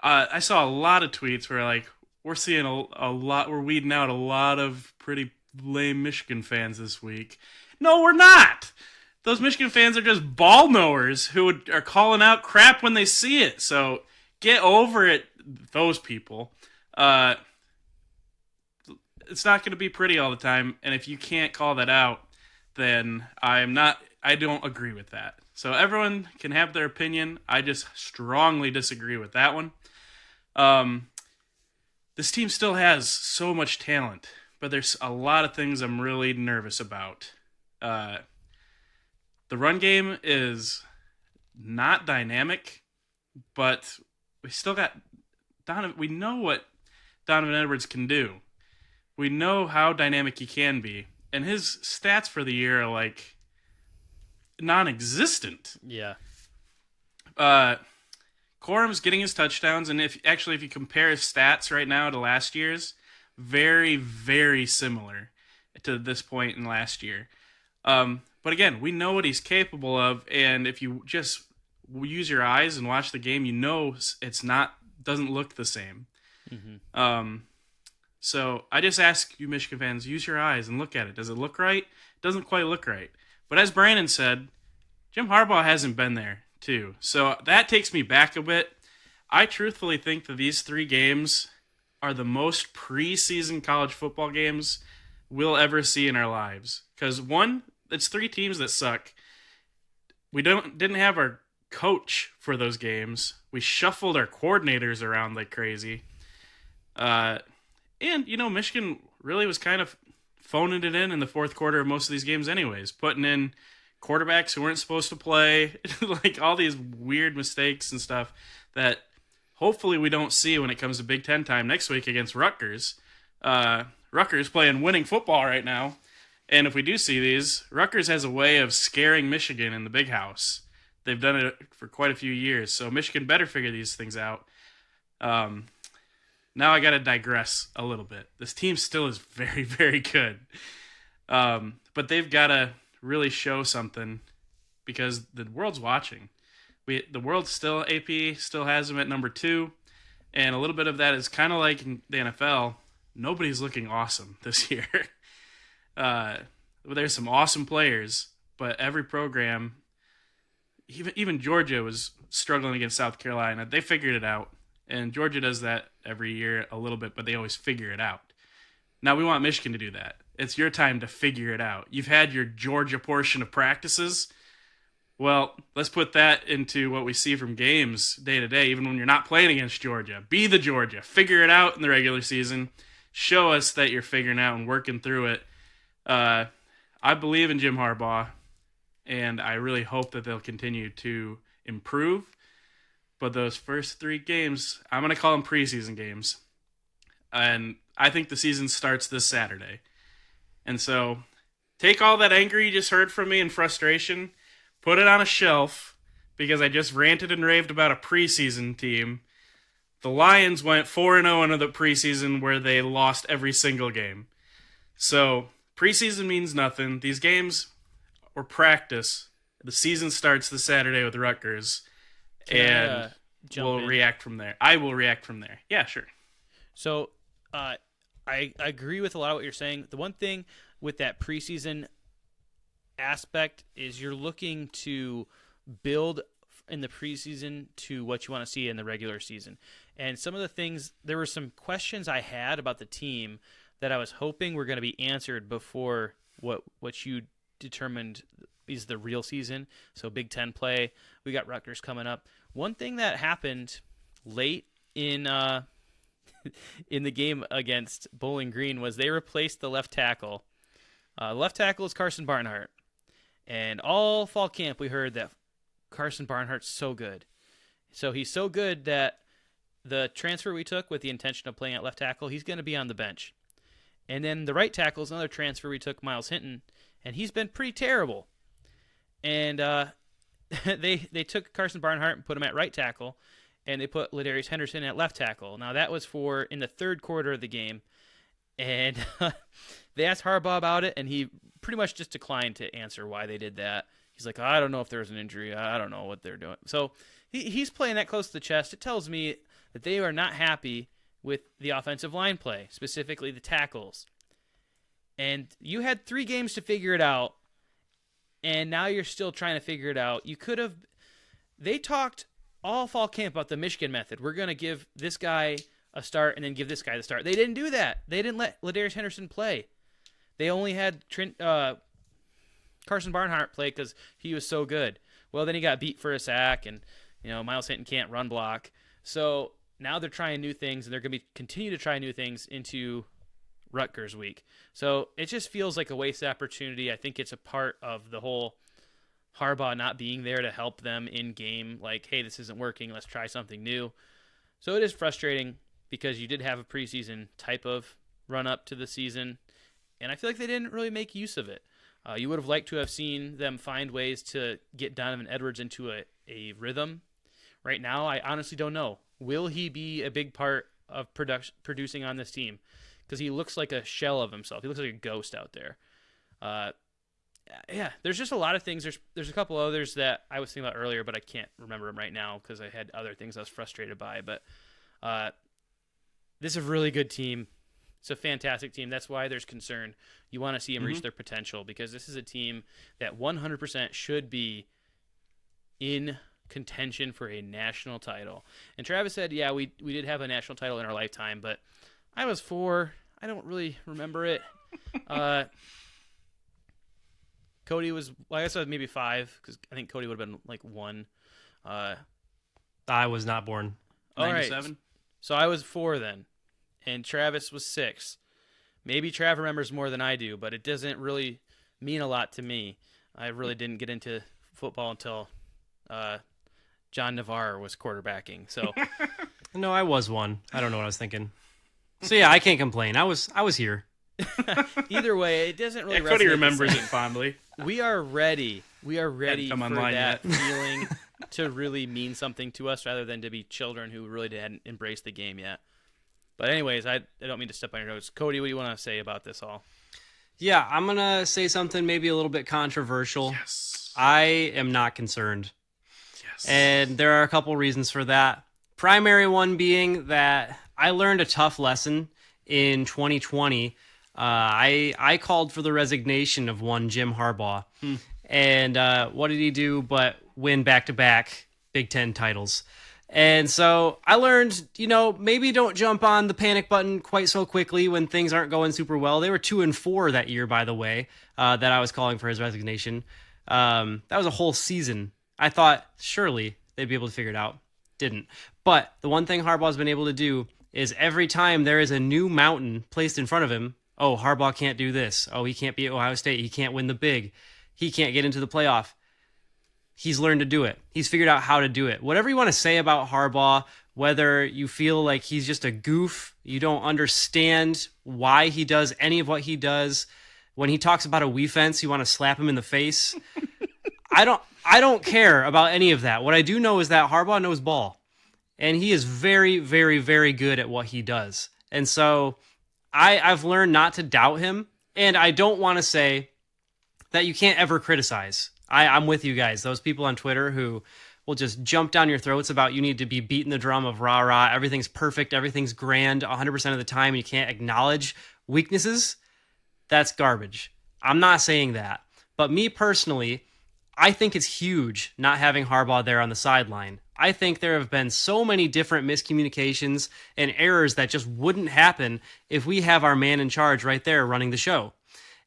I saw a lot of tweets where like, we're seeing a lot, we're weeding out a lot of pretty lame Michigan fans this week. No, we're not. Those Michigan fans are just ball knowers who are calling out crap when they see it. So get over it, those people. It's not going to be pretty all the time, and if you can't call that out, then I don't agree with that. So everyone can have their opinion. I just strongly disagree with that one. This team still has so much talent, but there's a lot of things I'm really nervous about. The run game is not dynamic, but we still got Donovan. We know what Donovan Edwards can do. We know how dynamic he can be. And his stats for the year are like non-existent. Yeah. Corum's getting his touchdowns, and if you compare his stats right now to last year's, very, very similar to this point in last year. But again, we know what he's capable of, and if you just use your eyes and watch the game, you know doesn't look the same. Mm-hmm. So I just ask you Michigan fans, use your eyes and look at it. Does it look right? It doesn't quite look right. But as Brandon said, Jim Harbaugh hasn't been there too. So that takes me back a bit. I truthfully think that these 3 games are the most preseason college football games we'll ever see in our lives. Because one, it's 3 teams that suck. We didn't have our coach for those games. We shuffled our coordinators around like crazy. And, Michigan really was kind of phoning it in the fourth quarter of most of these games anyways, putting in quarterbacks who weren't supposed to play, like all these weird mistakes and stuff that hopefully we don't see when it comes to Big Ten time next week against Rutgers. Rutgers playing winning football right now. And if we do see these, Rutgers has a way of scaring Michigan in the big house. They've done it for quite a few years, so Michigan better figure these things out. Now I got to digress a little bit. This team still is very, very good. But they've got to really show something because the world's watching. The world still, AP still has them at number 2. And a little bit of that is kind of like in the NFL. Nobody's looking awesome this year. There's some awesome players, but every program, even Georgia was struggling against South Carolina. They figured it out. And Georgia does that every year a little bit, but they always figure it out. Now we want Michigan to do that. It's your time to figure it out. You've had your Georgia portion of practices. Well, let's put that into what we see from games day to day, even when you're not playing against Georgia. Be the Georgia. Figure it out in the regular season. Show us that you're figuring out and working through it. I believe in Jim Harbaugh, and I really hope that they'll continue to improve. But those first 3 games, I'm going to call them preseason games. And I think the season starts this Saturday. And so take all that anger you just heard from me and frustration, put it on a shelf, because I just ranted and raved about a preseason team. The Lions went 4-0 in the preseason where they lost every single game. So preseason means nothing. These games or practice. The season starts this Saturday with Rutgers. And we'll react from there. I will react from there. Yeah, sure. So I agree with a lot of what you're saying. The one thing with that preseason aspect is you're looking to build in the preseason to what you want to see in the regular season. And some of the things, there were some questions I had about the team that I was hoping were going to be answered before what you determined is the real season. So Big Ten play, we got Rutgers coming up. One thing that happened late in in the game against Bowling Green was they replaced the left tackle. Left tackle is Carson Barnhart. And all fall camp we heard that Carson Barnhart's so good. So he's so good that the transfer we took with the intention of playing at left tackle, he's going to be on the bench. And then the right tackle is another transfer we took, Miles Hinton, and he's been pretty terrible. And they took Carson Barnhart and put him at right tackle, and they put Ladarius Henderson at left tackle. Now, that was for in the third quarter of the game, and they asked Harbaugh about it, and he pretty much just declined to answer why they did that. He's like, I don't know if there was an injury. I don't know what they're doing. So he's playing that close to the chest. It tells me that they are not happy with the offensive line play, specifically the tackles. And you had 3 games to figure it out, and now you're still trying to figure it out. You could have – they talked all fall camp about the Michigan method. We're going to give this guy a start and then give this guy the start. They didn't do that. They didn't let Ladarius Henderson play. They only had Carson Barnhart play because he was so good. Well, then he got beat for a sack, and Miles Hinton can't run block. So now they're trying new things, and they're going to continue to try new things into Rutgers week. So it just feels like a waste opportunity. I think it's a part of the whole Harbaugh not being there to help them in game. Like, hey, this isn't working. Let's try something new. So it is frustrating because you did have a preseason type of run up to the season, and I feel like they didn't really make use of it. You would have liked to have seen them find ways to get Donovan Edwards into a rhythm. Right now, I honestly don't know. Will he be a big part of producing on this team? Because he looks like a shell of himself. He looks like a ghost out there. Yeah, there's just a lot of things. There's a couple others that I was thinking about earlier, but I can't remember them right now because I had other things I was frustrated by. But this is a really good team. It's a fantastic team. That's why there's concern. You want to see them reach their potential because this is a team that 100% should be in contention for a national title. And Travis said, yeah, we did have a national title in our lifetime, but I was 4. I don't really remember it. Cody was, well, I guess I was maybe 5 because I think Cody would have been like 1. I was not born. All 97? right. So I was 4 then, and Travis was 6. Maybe Trav remembers more than I do, but it doesn't really mean a lot to me. I really didn't get into football until John Navarre was quarterbacking. So No, I was 1. I don't know what I was thinking. So yeah, I can't complain. I was here. Either way, it doesn't really resonate Cody the remembers same. it fondly. We are ready. We are ready come for online that yet. feeling to really mean something to us rather than to be children who really hadn't embraced the game yet. But anyways, I don't mean to step on your toes. Cody, what do you want to say about this all? Yeah, I'm going to say something maybe a little bit controversial. Yes. I am not concerned. Yes. And there are a couple reasons for that. Primary one being that I learned a tough lesson in 2020. I called for the resignation of one Jim Harbaugh. And what did he do but win back-to-back Big Ten titles? And so I learned, maybe don't jump on the panic button quite so quickly when things aren't going super well. They were 2-4 that year, by the way, that I was calling for his resignation. That was a whole season. I thought surely they'd be able to figure it out. Didn't. But the one thing Harbaugh's been able to do is every time there is a new mountain placed in front of him, oh, Harbaugh can't do this. Oh, he can't beat Ohio State. He can't win the big. He can't get into the playoff. He's learned to do it. He's figured out how to do it. Whatever you want to say about Harbaugh, whether you feel like he's just a goof, you don't understand why he does any of what he does. When he talks about a we fence, you want to slap him in the face. I don't care about any of that. What I do know is that Harbaugh knows ball. And he is very, very, very good at what he does. And so I've learned not to doubt him. And I don't want to say that you can't ever criticize. I'm with you guys. Those people on Twitter who will just jump down your throats about you need to be beating the drum of rah-rah, everything's perfect, everything's grand 100% of the time, and you can't acknowledge weaknesses, that's garbage. I'm not saying that. But me personally, I think it's huge not having Harbaugh there on the sideline. I think there have been so many different miscommunications and errors that just wouldn't happen if we have our man in charge right there running the show.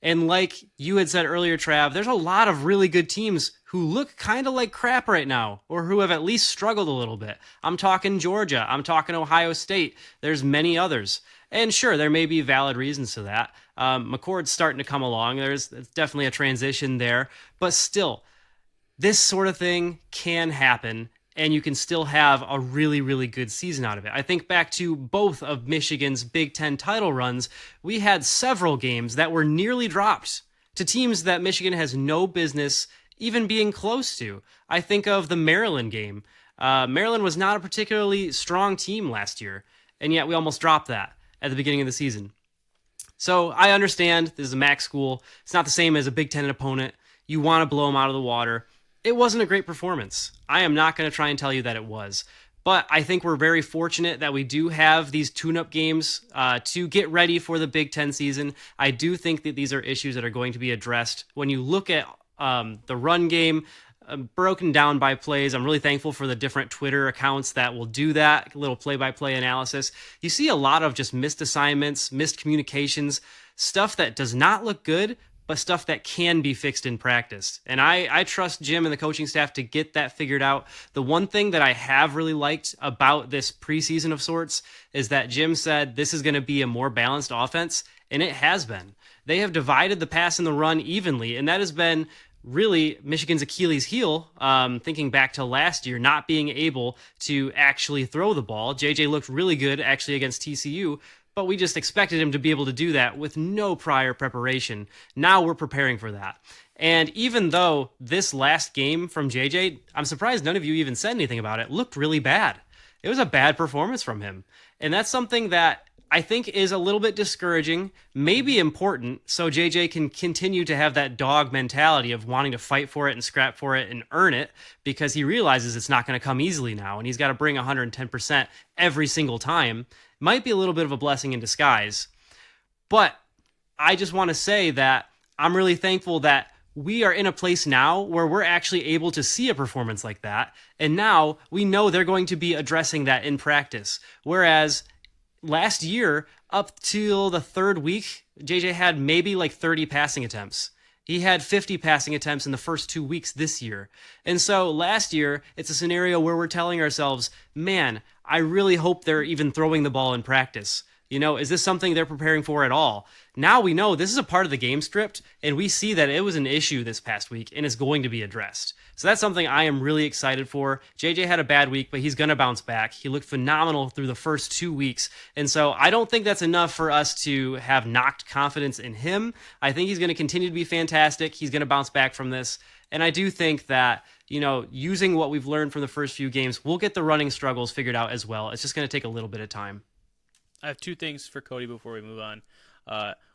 And like you had said earlier, Trav, there's a lot of really good teams who look kind of like crap right now, or who have at least struggled a little bit. I'm talking Georgia. I'm talking Ohio State. There's many others. And sure, there may be valid reasons to that. McCord's starting to come along. There's definitely a transition there. But still, this sort of thing can happen, and you can still have a really, really good season out of it. I think back to both of Michigan's Big Ten title runs, we had several games that were nearly dropped to teams that Michigan has no business even being close to. I think of the Maryland game. Maryland was not a particularly strong team last year, and yet we almost dropped that at the beginning of the season. So I understand this is a MAC school. It's not the same as a Big Ten opponent. You want to blow them out of the water. It wasn't a great performance. I am not going to try and tell you that it was. But I think we're very fortunate that we do have these tune-up games to get ready for the Big Ten season. I do think that these are issues that are going to be addressed. When you look at the run game, broken down by plays, I'm really thankful for the different Twitter accounts that will do that, little play-by-play analysis. You see a lot of just missed assignments, missed communications, stuff that does not look good, but stuff that can be fixed in practice. And I trust Jim and the coaching staff to get that figured out. The one thing that I have really liked about this preseason of sorts is that Jim said this is going to be a more balanced offense, and it has been. They have divided the pass and the run evenly, and that has been really Michigan's Achilles heel, thinking back to last year, not being able to actually throw the ball. JJ looked really good actually against TCU, but we just expected him to be able to do that with no prior preparation. Now we're preparing for that. And even though this last game from JJ, I'm surprised none of you even said anything about it, looked really bad. It was a bad performance from him. And that's something that I think is a little bit discouraging, maybe important, so JJ can continue to have that dog mentality of wanting to fight for it and scrap for it and earn it, because he realizes it's not going to come easily now, and he's got to bring 110% every single time. Might be a little bit of a blessing in disguise. But I just want to say that I'm really thankful that we are in a place now where we're actually able to see a performance like that, and now we know they're going to be addressing that in practice. Whereas last year, up till the third week, JJ had maybe like 30 passing attempts. He had 50 passing attempts in the first 2 weeks this year. And so last year, it's a scenario where we're telling ourselves, man, I really hope they're even throwing the ball in practice. Is this something they're preparing for at all? Now we know this is a part of the game script, and we see that it was an issue this past week, and it's going to be addressed. So that's something I am really excited for. JJ had a bad week, but he's going to bounce back. He looked phenomenal through the first 2 weeks, and so I don't think that's enough for us to have knocked confidence in him. I think he's going to continue to be fantastic. He's going to bounce back from this, and I do think that, using what we've learned from the first few games, we'll get the running struggles figured out as well. It's just going to take a little bit of time. I have two things for Cody before we move on.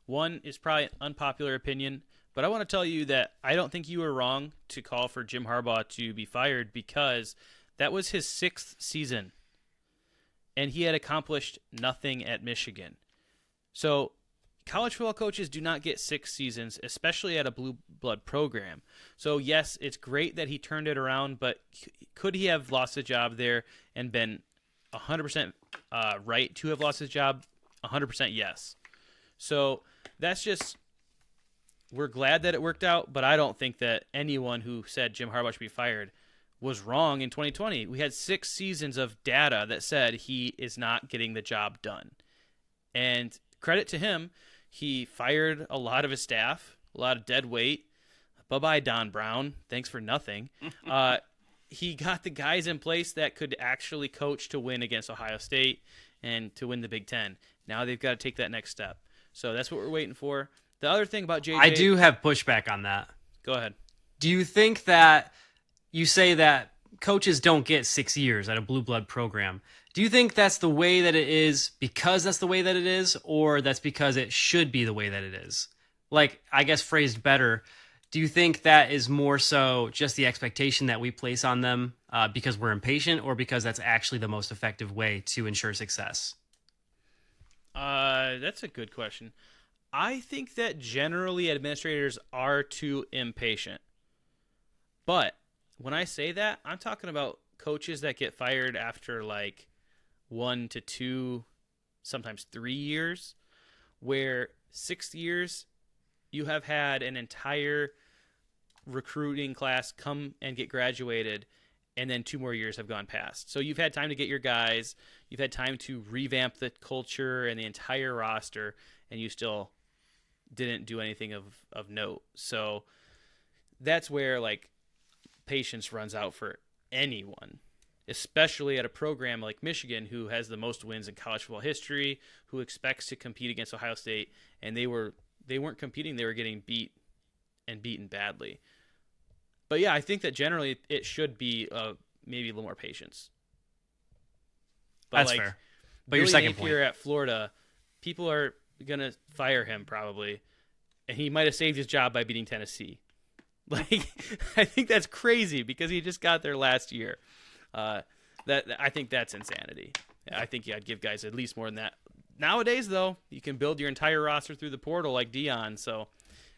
One is probably an unpopular opinion, but I want to tell you that I don't think you were wrong to call for Jim Harbaugh to be fired, because that was his 6th season, and he had accomplished nothing at Michigan. So college football coaches do not get 6 seasons, especially at a blue blood program. So yes, it's great that he turned it around, but could he have lost a job there and been 100% right to have lost his job? 100% yes. So that's just, we're glad that it worked out, but I don't think that anyone who said Jim Harbaugh should be fired was wrong in 2020. We had 6 seasons of data that said he is not getting the job done. And credit to him, he fired a lot of his staff, a lot of dead weight. Bye-bye, Don Brown. Thanks for nothing. He got the guys in place that could actually coach to win against Ohio State and to win the Big Ten. Now they've got to take that next step. So that's what we're waiting for. The other thing about JJ... I do have pushback on that. Go ahead. Do you think that you say that coaches don't get 6 years at a blue blood program? Do you think that's the way that it is because that's the way that it is, or that's because it should be the way that it is? Like, I guess phrased better, do you think that is more so just the expectation that we place on them because we're impatient, or because that's actually the most effective way to ensure success? That's a good question. I think that generally administrators are too impatient. But when I say that, I'm talking about coaches that get fired after like 1 to 2, sometimes 3 years, where 6 years you have had an entire recruiting class come and get graduated, and then 2 more years have gone past. So you've had time to get your guys, you've had time to revamp the culture and the entire roster, and you still didn't do anything of note. So that's where like patience runs out for anyone, especially at a program like Michigan, who has the most wins in college football history, who expects to compete against Ohio State, and they weren't competing, they were getting beat and beaten badly. But yeah, I think that generally it should be maybe a little more patience. But that's fair. But your second point here at Florida, people are gonna fire him probably, and he might have saved his job by beating Tennessee. Like, I think that's crazy because he just got there last year. I think that's insanity. I think I'd give guys at least more than that. Nowadays, though, you can build your entire roster through the portal like Dion, so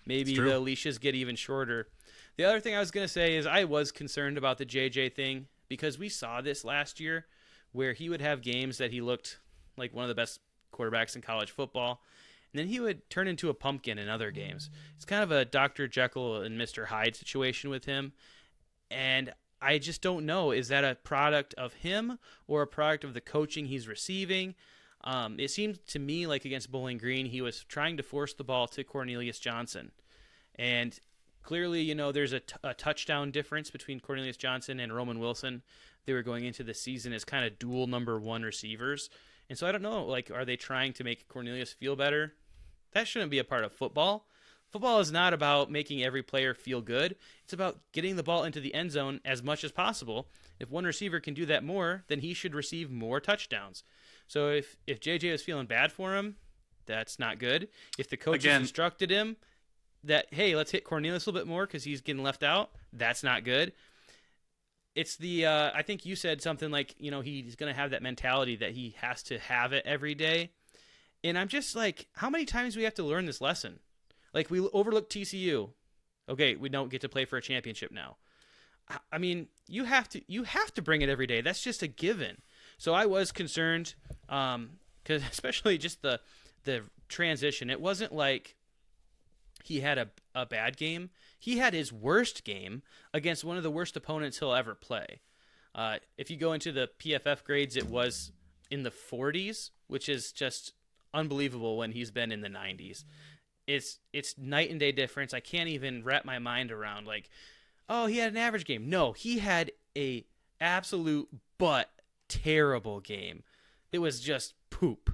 maybe the leashes get even shorter. The other thing I was going to say is I was concerned about the JJ thing because we saw this last year where he would have games that he looked like one of the best quarterbacks in college football, and then he would turn into a pumpkin in other games. It's kind of a Dr. Jekyll and Mr. Hyde situation with him, and I just don't know. Is that a product of him or a product of the coaching he's receiving? It seemed to me like against Bowling Green, he was trying to force the ball to Cornelius Johnson. And clearly, there's a touchdown difference between Cornelius Johnson and Roman Wilson. They were going into the season as kind of dual number 1 receivers. And so I don't know, are they trying to make Cornelius feel better? That shouldn't be a part of football. Football is not about making every player feel good. It's about getting the ball into the end zone as much as possible. If one receiver can do that more, then he should receive more touchdowns. So if JJ is feeling bad for him, that's not good. If the coach has instructed him that, hey, let's hit Cornelius a little bit more because he's getting left out, that's not good. It's the I think you said something like, he's going to have that mentality that he has to have it every day. And I'm just like, how many times do we have to learn this lesson? Like, we overlooked TCU. Okay, we don't get to play for a championship now. I mean, you have to bring it every day. That's just a given. So I was concerned, because especially just the transition. It wasn't like he had a bad game. He had his worst game against one of the worst opponents he'll ever play. If you go into the PFF grades, it was in the 40s, which is just unbelievable when he's been in the 90s. It's night and day difference. I can't even wrap my mind around like, oh, he had an average game. No, he had a absolute but terrible game. It was just poop.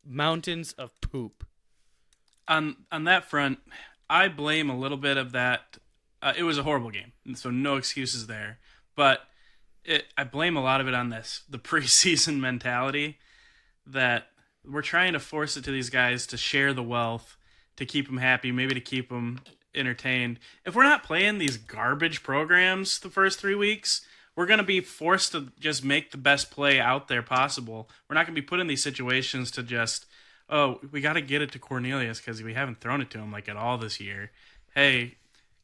Mountains of poop. On that front, I blame a little bit of that. It was a horrible game, so no excuses there. But I blame a lot of it on the preseason mentality that we're trying to force it to these guys to share the wealth, to keep them happy, maybe to keep them entertained. If we're not playing these garbage programs the first 3 weeks, we're going to be forced to just make the best play out there possible. We're not going to be put in these situations to just, oh, we got to get it to Cornelius because we haven't thrown it to him like at all this year. Hey,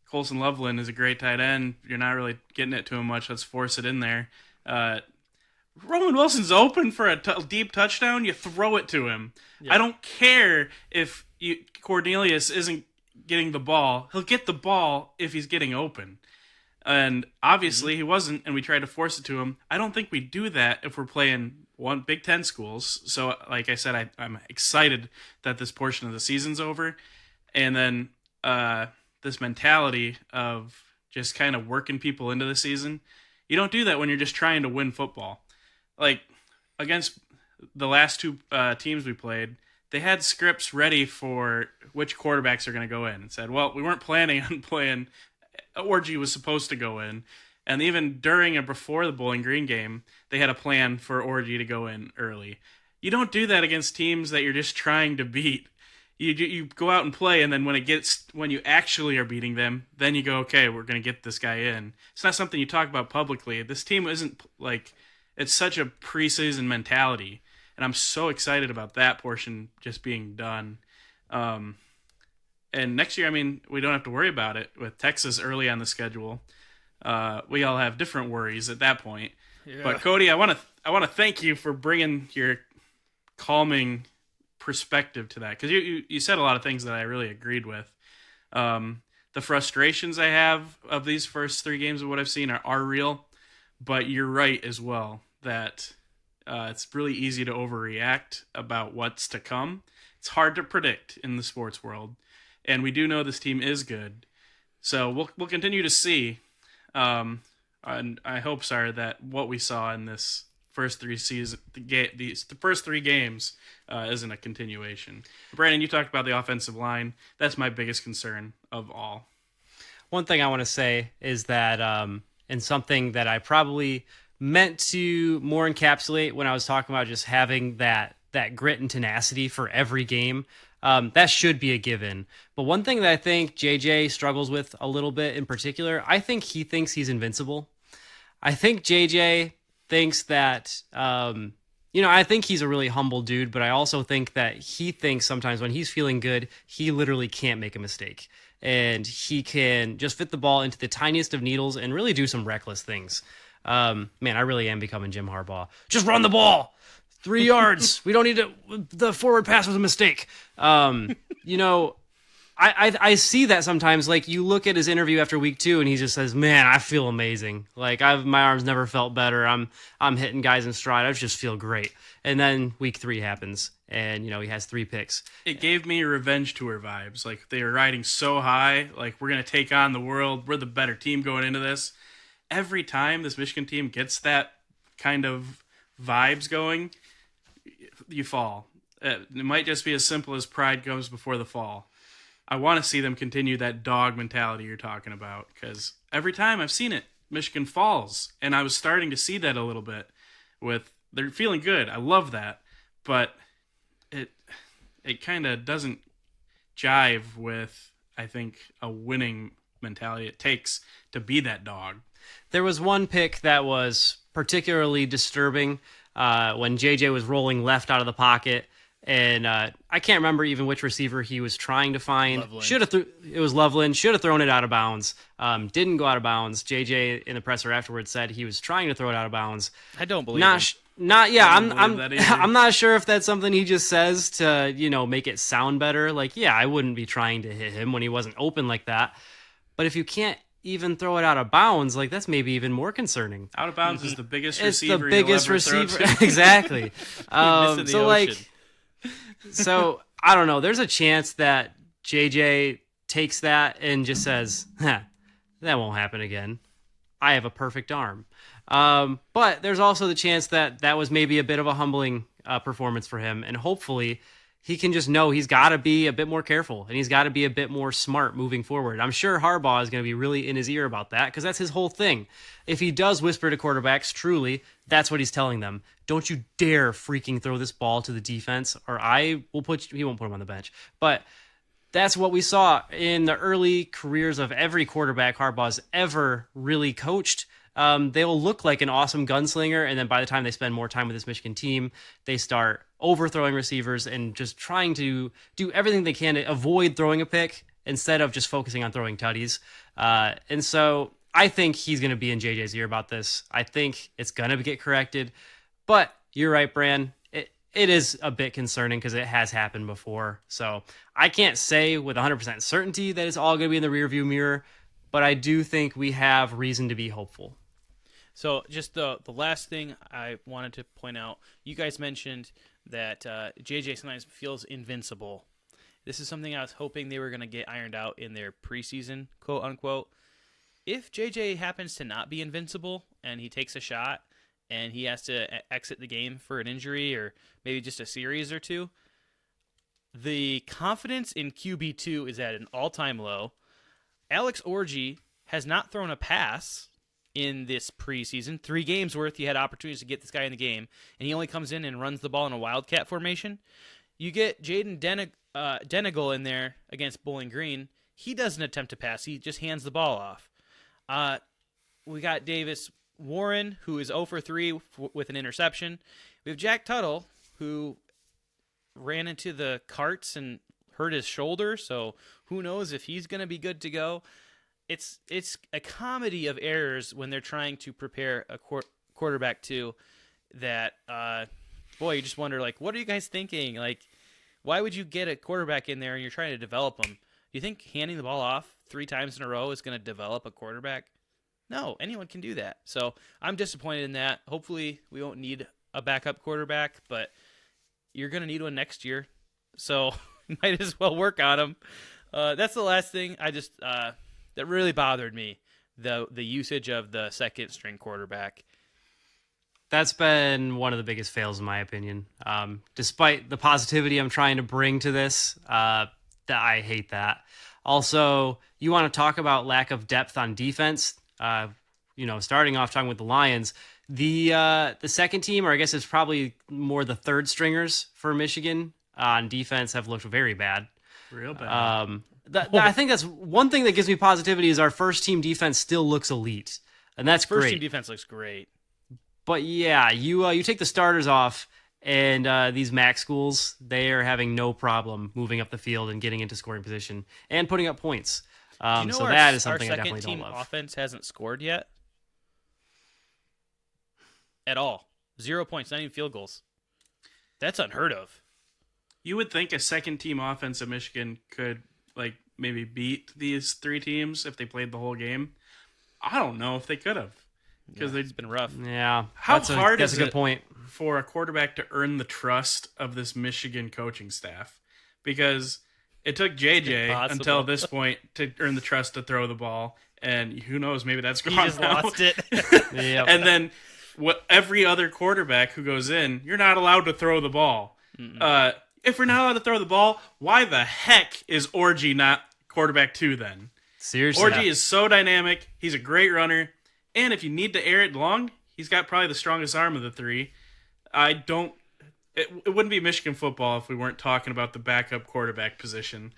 Colson Loveland is a great tight end. You're not really getting it to him much. Let's force it in there. Roman Wilson's open for a deep touchdown. You throw it to him. Yeah. I don't care if Cornelius isn't getting the ball. He'll get the ball if he's getting open. And obviously he wasn't, and we tried to force it to him. I don't think we do that if we're playing one Big Ten schools. So, like I said, I'm excited that this portion of the season's over. And then this mentality of just kind of working people into the season, you don't do that when you're just trying to win football. Like, against the last two teams we played, they had scripts ready for which quarterbacks are going to go in and said, well, we weren't planning on playing. Orgy was supposed to go in. And even during and before the Bowling Green game, they had a plan for Orgy to go in early. You don't do that against teams that you're just trying to beat. You go out and play, and then when you actually are beating them, then you go, okay, we're going to get this guy in. It's not something you talk about publicly. This team isn't like, it's such a preseason mentality, and I'm so excited about that portion just being done. And next year, I mean, we don't have to worry about it with Texas early on the schedule. We all have different worries at that point. Yeah. But Cody, I want to thank you for bringing your calming perspective to that, because you said a lot of things that I really agreed with. The frustrations I have of these first 3 games of what I've seen are real, but you're right as well that it's really easy to overreact about what's to come. It's hard to predict in the sports world, and we do know this team is good, so we'll continue to see. And my hopes are that what we saw in this first 3 the first 3 games isn't a continuation. Brandon, you talked about the offensive line. That's my biggest concern of all. One thing I want to say is that, and something that I probably meant to more encapsulate when I was talking about just having that grit and tenacity for every game, that should be a given. But one thing that I think JJ struggles with a little bit in particular, I think he thinks he's invincible. I think JJ thinks that, I think he's a really humble dude, but I also think that he thinks sometimes when he's feeling good, he literally can't make a mistake. And he can just fit the ball into the tiniest of needles and really do some reckless things. Man, I really am becoming Jim Harbaugh. Just run the ball. 3 yards. We don't need to. The forward pass was a mistake. I see that sometimes. Like, you look at his interview after week 2, and he just says, "Man, I feel amazing. Like, my arms never felt better. I'm hitting guys in stride. I just feel great." And then week 3 happens, and he has 3 picks. It gave me Revenge Tour vibes. Like, they were riding so high. Like, we're gonna take on the world. We're the better team going into this. Every time this Michigan team gets that kind of vibes going, you fall. It might just be as simple as pride comes before the fall. I want to see them continue that dog mentality you're talking about, because every time I've seen it, Michigan falls, and I was starting to see that a little bit with they're feeling good. I love that, but it kind of doesn't jive with, I think, a winning mentality it takes to be that dog. There was one pick that was particularly disturbing when JJ was rolling left out of the pocket. And I can't remember even which receiver he was trying to find. It was Loveland. Should have thrown it out of bounds. Didn't go out of bounds. JJ in the presser afterwards said he was trying to throw it out of bounds. I don't believe him. I'm not sure if that's something he just says to make it sound better. Like, yeah, I wouldn't be trying to hit him when he wasn't open like that. But if you can't even throw it out of bounds, like, that's maybe even more concerning. Out of bounds is the biggest it's receiver. The biggest you'll ever receiver, throw to. Exactly. So like. So I don't know. There's a chance that JJ takes that and just says, that won't happen again. I have a perfect arm. But there's also the chance that that was maybe a bit of a humbling performance for him. And hopefully he can just know he's got to be a bit more careful and he's got to be a bit more smart moving forward. I'm sure Harbaugh is going to be really in his ear about that because that's his whole thing. If he does whisper to quarterbacks, truly, that's what he's telling them. Don't you dare freaking throw this ball to the defense or I will put you, he won't put him on the bench. But that's what we saw in the early careers of every quarterback Harbaugh's ever really coached. They will look like an awesome gunslinger, and then by the time they spend more time with this Michigan team, they start overthrowing receivers and just trying to do everything they can to avoid throwing a pick instead of just focusing on throwing tutties. And so I think he's going to be in JJ's ear about this. I think it's going to get corrected. But you're right, Bran. It is a bit concerning because it has happened before. So I can't say with 100% certainty that it's all going to be in the rearview mirror, but I do think we have reason to be hopeful. So just the last thing I wanted to point out, you guys mentioned that JJ sometimes feels invincible. This is something I was hoping they were going to get ironed out in their preseason, quote unquote. If JJ happens to not be invincible and he takes a shot and he has to exit the game for an injury or maybe just a series or two, the confidence in QB2 is at an all-time low. Alex Orji has not thrown a pass in this preseason. 3 games worth, he had opportunities to get this guy in the game, and he only comes in and runs the ball in a wildcat formation. You get Jaden Denegal in there against Bowling Green. He doesn't attempt to pass. He just hands the ball off. We got Davis Warren, who is 0 for 3 with an interception. We have Jack Tuttle, who ran into the carts and hurt his shoulder, so who knows if he's going to be good to go. It's a comedy of errors when they're trying to prepare a quarterback too. That you just wonder, like, what are you guys thinking? Like, why would you get a quarterback in there and you're trying to develop him? Do you think handing the ball off 3 times in a row is going to develop a quarterback? No, anyone can do that. So I'm disappointed in that. Hopefully we won't need a backup quarterback, but you're going to need one next year. So you might as well work on him. That's the last thing. I just that really bothered me, the usage of the second string quarterback. That's been one of the biggest fails in my opinion. Despite the positivity I'm trying to bring to this, I hate that. Also, you want to talk about lack of depth on defense. Starting off talking with the Lions, the second team, or I guess it's probably more the third stringers for Michigan on defense, have looked very bad. Real bad. I think that's one thing that gives me positivity is our first team defense still looks elite, and that's great. First team defense looks great. But yeah, you take the starters off, and these MAC schools, they are having no problem moving up the field and getting into scoring position and putting up points. So that is something I definitely don't love. Our second team offense hasn't scored yet at all. 0 points, not even field goals. That's unheard of. You would think a second team offense of Michigan could maybe beat these 3 teams if they played the whole game. I don't know if they could have because it's been rough. Yeah, how hard is a good point for a quarterback to earn the trust of this Michigan coaching staff? Because it took JJ until this point to earn the trust to throw the ball, and who knows, maybe that's gone. He just lost it. Yep. And then every other quarterback who goes in, you're not allowed to throw the ball. If we're not allowed to throw the ball, why the heck is Orji not quarterback 2 then? Seriously. Orji is so dynamic. He's a great runner. And if you need to air it long, he's got probably the strongest arm of the 3. It wouldn't be Michigan football if we weren't talking about the backup quarterback position.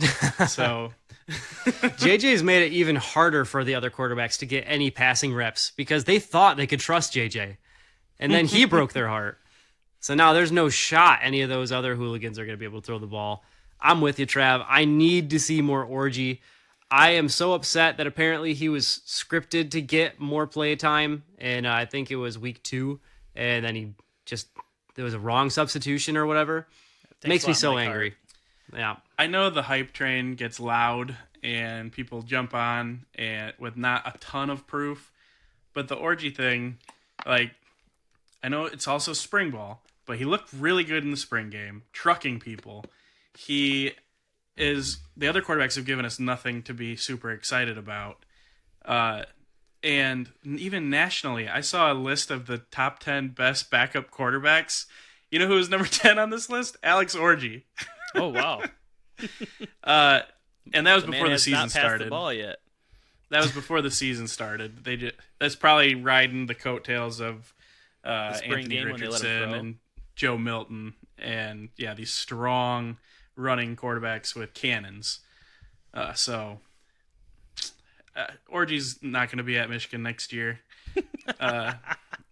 So JJ's made it even harder for the other quarterbacks to get any passing reps because they thought they could trust JJ. And then he broke their heart. So now there's no shot any of those other hooligans are going to be able to throw the ball. I'm with you, Trav. I need to see more Orji. I am so upset that apparently he was scripted to get more play time, and I think it was week 2, and then there was a wrong substitution or whatever. It makes me so angry. Yeah, I know the hype train gets loud and people jump on and with not a ton of proof, but the Orji thing, I know it's also spring ball, but he looked really good in the spring game, trucking people. he is. The other quarterbacks have given us nothing to be super excited about. And even nationally, I saw a list of the top 10 best backup quarterbacks. You know who was number 10 on this list? Alex Orji. Oh, wow. And that was The man before the has season not passed started. the ball yet. That was before the season started. That's probably riding the coattails of spring Anthony game when they let him Richardson throw. and Joe Milton, and these strong running quarterbacks with cannons. Orgy's not going to be at Michigan next year,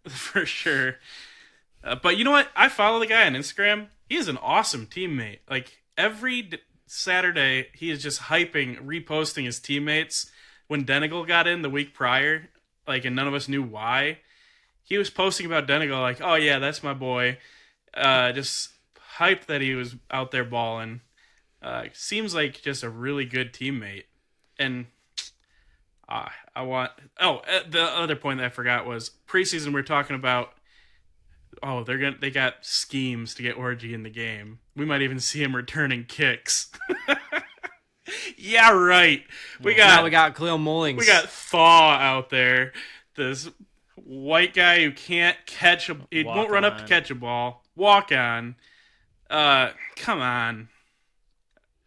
for sure. But you know what? I follow the guy on Instagram. He is an awesome teammate. Like every Saturday, he is just reposting his teammates. When Denegal got in the week prior, and none of us knew why, he was posting about Denegal like, "Oh yeah, that's my boy." Just hyped that he was out there balling. Seems like just a really good teammate. And the other point that I forgot was preseason. We're talking about. Oh, they got schemes to get Orgy in the game. We might even see him returning kicks. Yeah, right. We got Khalil Mullings. We got Thaw out there. This white guy who can't catch a. He won't run up to catch a ball. Walk on. Come on.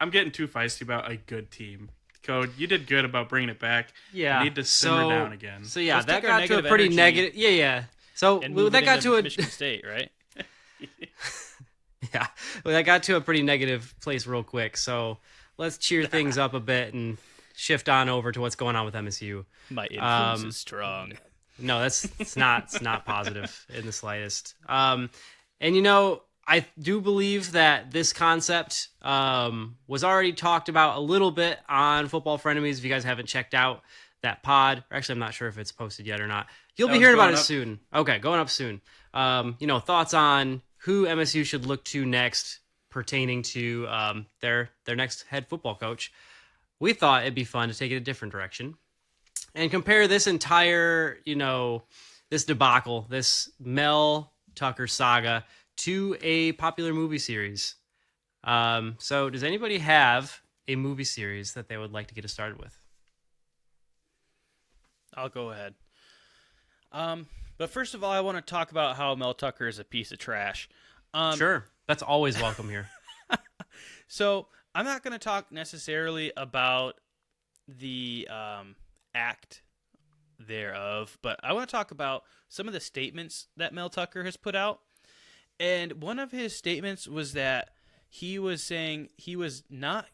I'm getting too feisty about a good team. Code, you did good about bringing it back. Yeah. You need to simmer down again. So yeah, Let's that take our got to a negative pretty energy negative. Yeah. So And move that it got into to a Michigan State, right? yeah. Well, that got to a pretty negative place real quick. So let's cheer things up a bit and shift on over to what's going on with MSU. My influence is strong. No, it's not positive in the slightest. And I do believe that this concept was already talked about a little bit on Football Frenemies. If you guys haven't checked out that pod, or actually I'm not sure if it's posted yet or not. You'll be hearing about it soon. Okay, going up soon. Thoughts on who MSU should look to next pertaining to their next head football coach. We thought it'd be fun to take it a different direction and compare this entire, this debacle, this Mel Tucker saga to a popular movie series. So does anybody have a movie series that they would like to get us started with? I'll go ahead. But first of all, I want to talk about how Mel Tucker is a piece of trash. Sure. That's always welcome here. So I'm not going to talk necessarily about the act thereof, but I want to talk about some of the statements that Mel Tucker has put out. And one of his statements was that he was saying he was not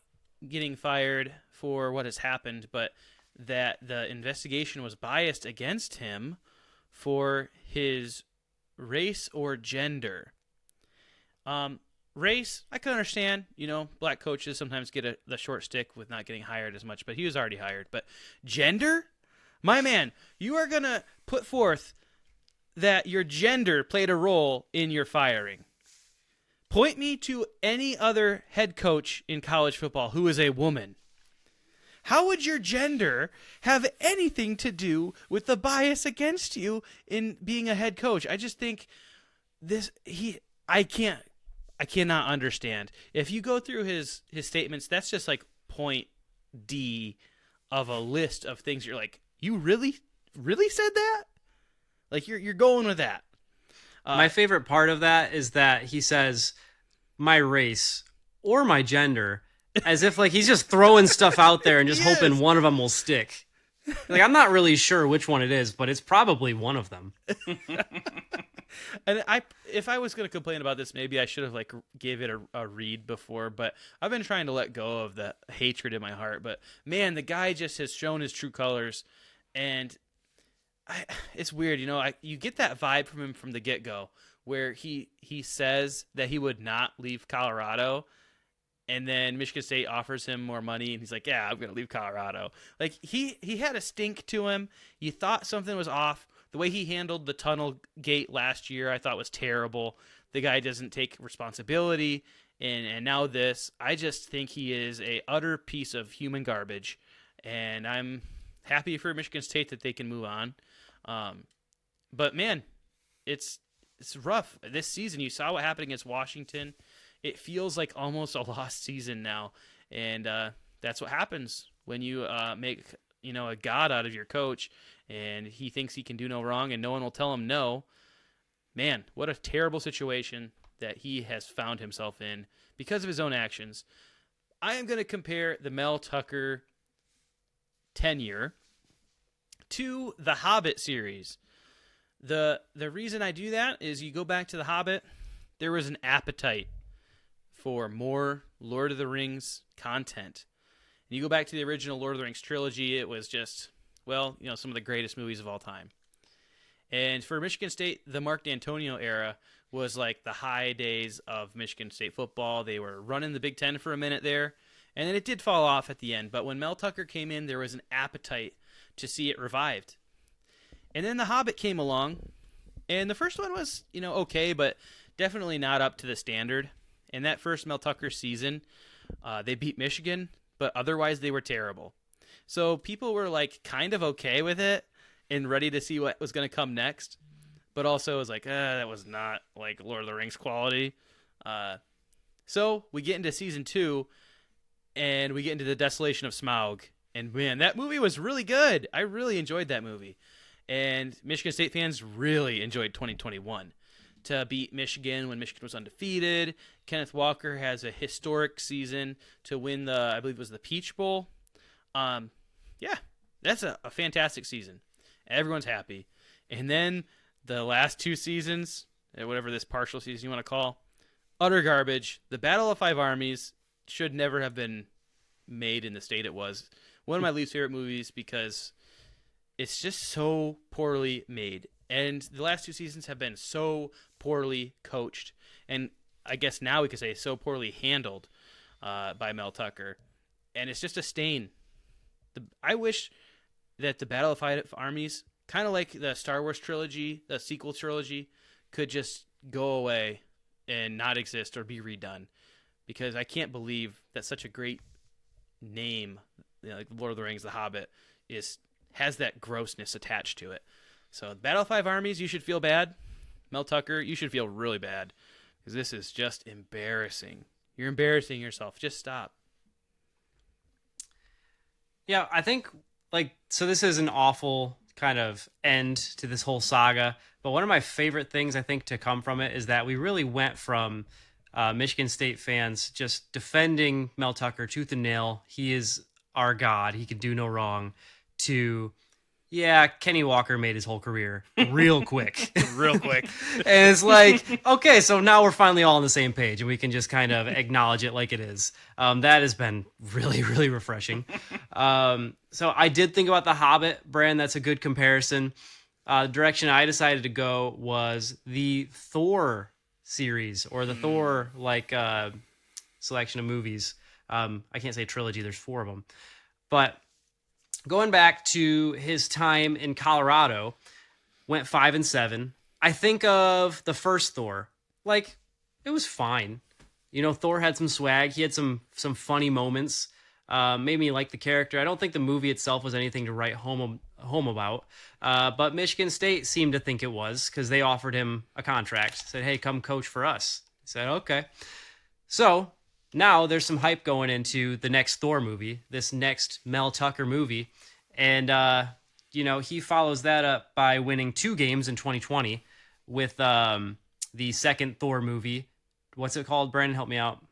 getting fired for what has happened, but that the investigation was biased against him for his race or gender. Race, I can understand. Black coaches sometimes get the short stick with not getting hired as much, but he was already hired. But gender? My man, you are going to put forth that your gender played a role in your firing. Point me to any other head coach in college football who is a woman. How would your gender have anything to do with the bias against you in being a head coach? I just think I cannot understand. If you go through his statements, that's just like point D of a list of things you're like, you really said that? Like you're going with that. My favorite part of that is that he says my race or my gender, as if like he's just throwing stuff out there and just hoping one of them will stick. Like I'm not really sure which one it is, but it's probably one of them. And if I was going to complain about this, maybe I should have gave it a read before, but I've been trying to let go of the hatred in my heart. But man, the guy just has shown his true colors, and it's weird, you get that vibe from him from the get-go, where he says that he would not leave Colorado, and then Michigan State offers him more money, and he's like, yeah, I'm going to leave Colorado. Like, he had a stink to him. You thought something was off. The way he handled the tunnel gate last year, I thought was terrible. The guy doesn't take responsibility, and now this. I just think he is a utter piece of human garbage, and I'm happy for Michigan State that they can move on. But man, it's rough this season. You saw what happened against Washington it feels like almost a lost season now. And that's what happens when you make a god out of your coach, and he thinks he can do no wrong, and no one will tell him no. Man, what a terrible situation that he has found himself in because of his own actions. I am going to compare the Mel Tucker tenure to the Hobbit series. The reason I do that is you go back to the Hobbit, there was an appetite for more Lord of the Rings content. And you go back to the original Lord of the Rings trilogy, it was just, some of the greatest movies of all time. And for Michigan State, the Mark D'Antonio era was like the high days of Michigan State football. They were running the Big Ten for a minute there, and then it did fall off at the end. But when Mel Tucker came in, there was an appetite to see it revived. And then The Hobbit came along, and the first one was, okay, but definitely not up to the standard. And that first Mel Tucker season, they beat Michigan, but otherwise they were terrible. So people were like kind of okay with it and ready to see what was going to come next. But also it was like, that was not like Lord of the Rings quality. So we get into season 2, and we get into the Desolation of Smaug. And man, that movie was really good. I really enjoyed that movie. And Michigan State fans really enjoyed 2021. To beat Michigan when Michigan was undefeated. Kenneth Walker has a historic season to win I believe it was the Peach Bowl. Yeah, that's a fantastic season. Everyone's happy. And then the last 2 seasons, whatever this partial season you want to call, utter garbage. The Battle of Five Armies should never have been made in the state it was. One of my least favorite movies because it's just so poorly made. And the last 2 seasons have been so poorly coached. And I guess now we could say so poorly handled by Mel Tucker. And it's just a stain. I wish that the Battle of Five Armies, kind of like the Star Wars trilogy, the sequel trilogy, could just go away and not exist or be redone. Because I can't believe that such a great name, like Lord of the Rings, The Hobbit, has that grossness attached to it. So Battle of Five Armies, you should feel bad. Mel Tucker, you should feel really bad. Because this is just embarrassing. You're embarrassing yourself. Just stop. Yeah, I think, so this is an awful kind of end to this whole saga. But one of my favorite things, I think, to come from it is that we really went from Michigan State fans just defending Mel Tucker tooth and nail. He is our god. He can do no wrong. To, yeah, Kenny Walker made his whole career real quick. Real quick. And it's like, okay, so now we're finally all on the same page, and we can just kind of acknowledge it like it is. That has been really, really refreshing. So I did think about The Hobbit, Brand. That's a good comparison. The direction I decided to go was the Thor series, or the Thor selection of movies. I can't say trilogy. There's 4 of them. But going back to his time in Colorado, went 5-7. I think of the first Thor. It was fine. Thor had some swag. He had some funny moments. Made me like the character. I don't think the movie itself was anything to write home about. But Michigan State seemed to think it was, because they offered him a contract. Said, hey, come coach for us. He said, okay. So now there's some hype going into the next Thor movie, this next Mel Tucker movie. And, he follows that up by winning 2 games in 2020 with the second Thor movie. What's it called, Brandon? Help me out.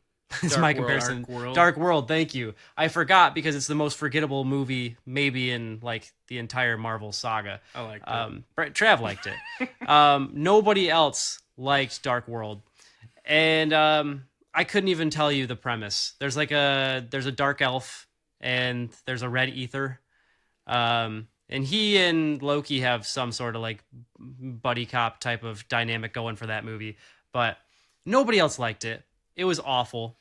It's my comparison. Dark World, thank you. I forgot because it's the most forgettable movie maybe in the entire Marvel saga. I liked it. Trav liked it. Nobody else liked Dark World. And I couldn't even tell you the premise. There's a dark elf and there's a red ether. And he and Loki have some sort of buddy cop type of dynamic going for that movie. But nobody else liked it. It was awful.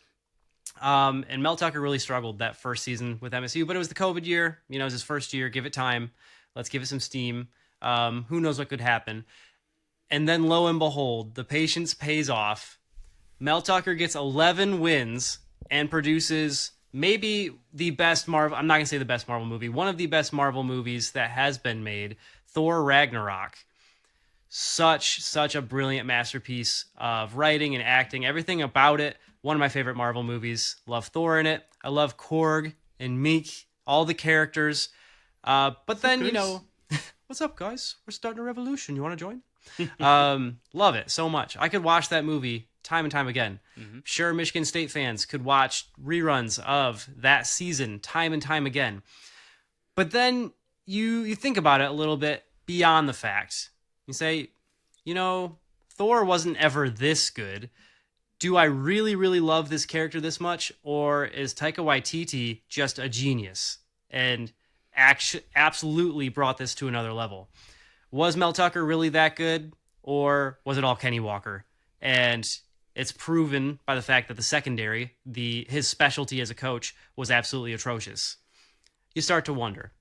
And Mel Tucker really struggled that first season with MSU, but it was the COVID year. It was his first year. Give it time. Let's give it some steam. Who knows what could happen? And then lo and behold, the patience pays off. Mel Tucker gets 11 wins and produces maybe the best Marvel. I'm not going to say the best Marvel movie. One of the best Marvel movies that has been made, Thor Ragnarok. such a brilliant masterpiece of writing and acting. Everything about it. One of my favorite Marvel movies. Love Thor in it. I love Korg and Meek, all the characters. But then, what's up, guys? We're starting a revolution. You want to join? Love it so much. I could watch that movie time and time again. Sure, Michigan State fans could watch reruns of that season time and time again. But then you think about it a little bit beyond the fact. You say, Thor wasn't ever this good. Do I really, really love this character this much? Or is Taika Waititi just a genius and absolutely brought this to another level? Was Mel Tucker really that good? Or was it all Kenny Walker? And it's proven by the fact that the secondary, his specialty as a coach, was absolutely atrocious. You start to wonder.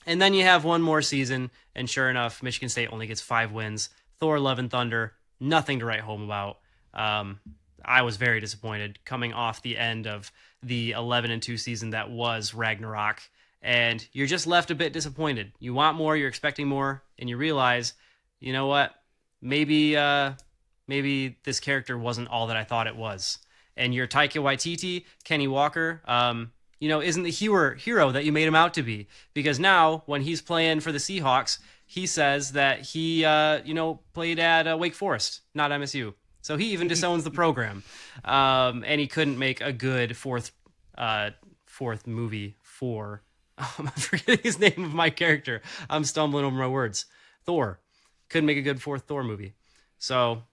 And then you have one more season, and sure enough, Michigan State only gets 5 wins. Thor, Love, and Thunder, nothing to write home about. I was very disappointed coming off the end of the 11-2 season that was Ragnarok, and you're just left a bit disappointed. You want more, you're expecting more, and you realize, you know what, maybe this character wasn't all that I thought it was. And your Taika Waititi, Kenny Walker, isn't the hero that you made him out to be. Because now, when he's playing for the Seahawks, he says that he, played at Wake Forest, not MSU. So he even disowns the program. And he couldn't make a good fourth movie for... I'm forgetting his name of my character. I'm stumbling over my words. Thor. Couldn't make a good fourth Thor movie. So...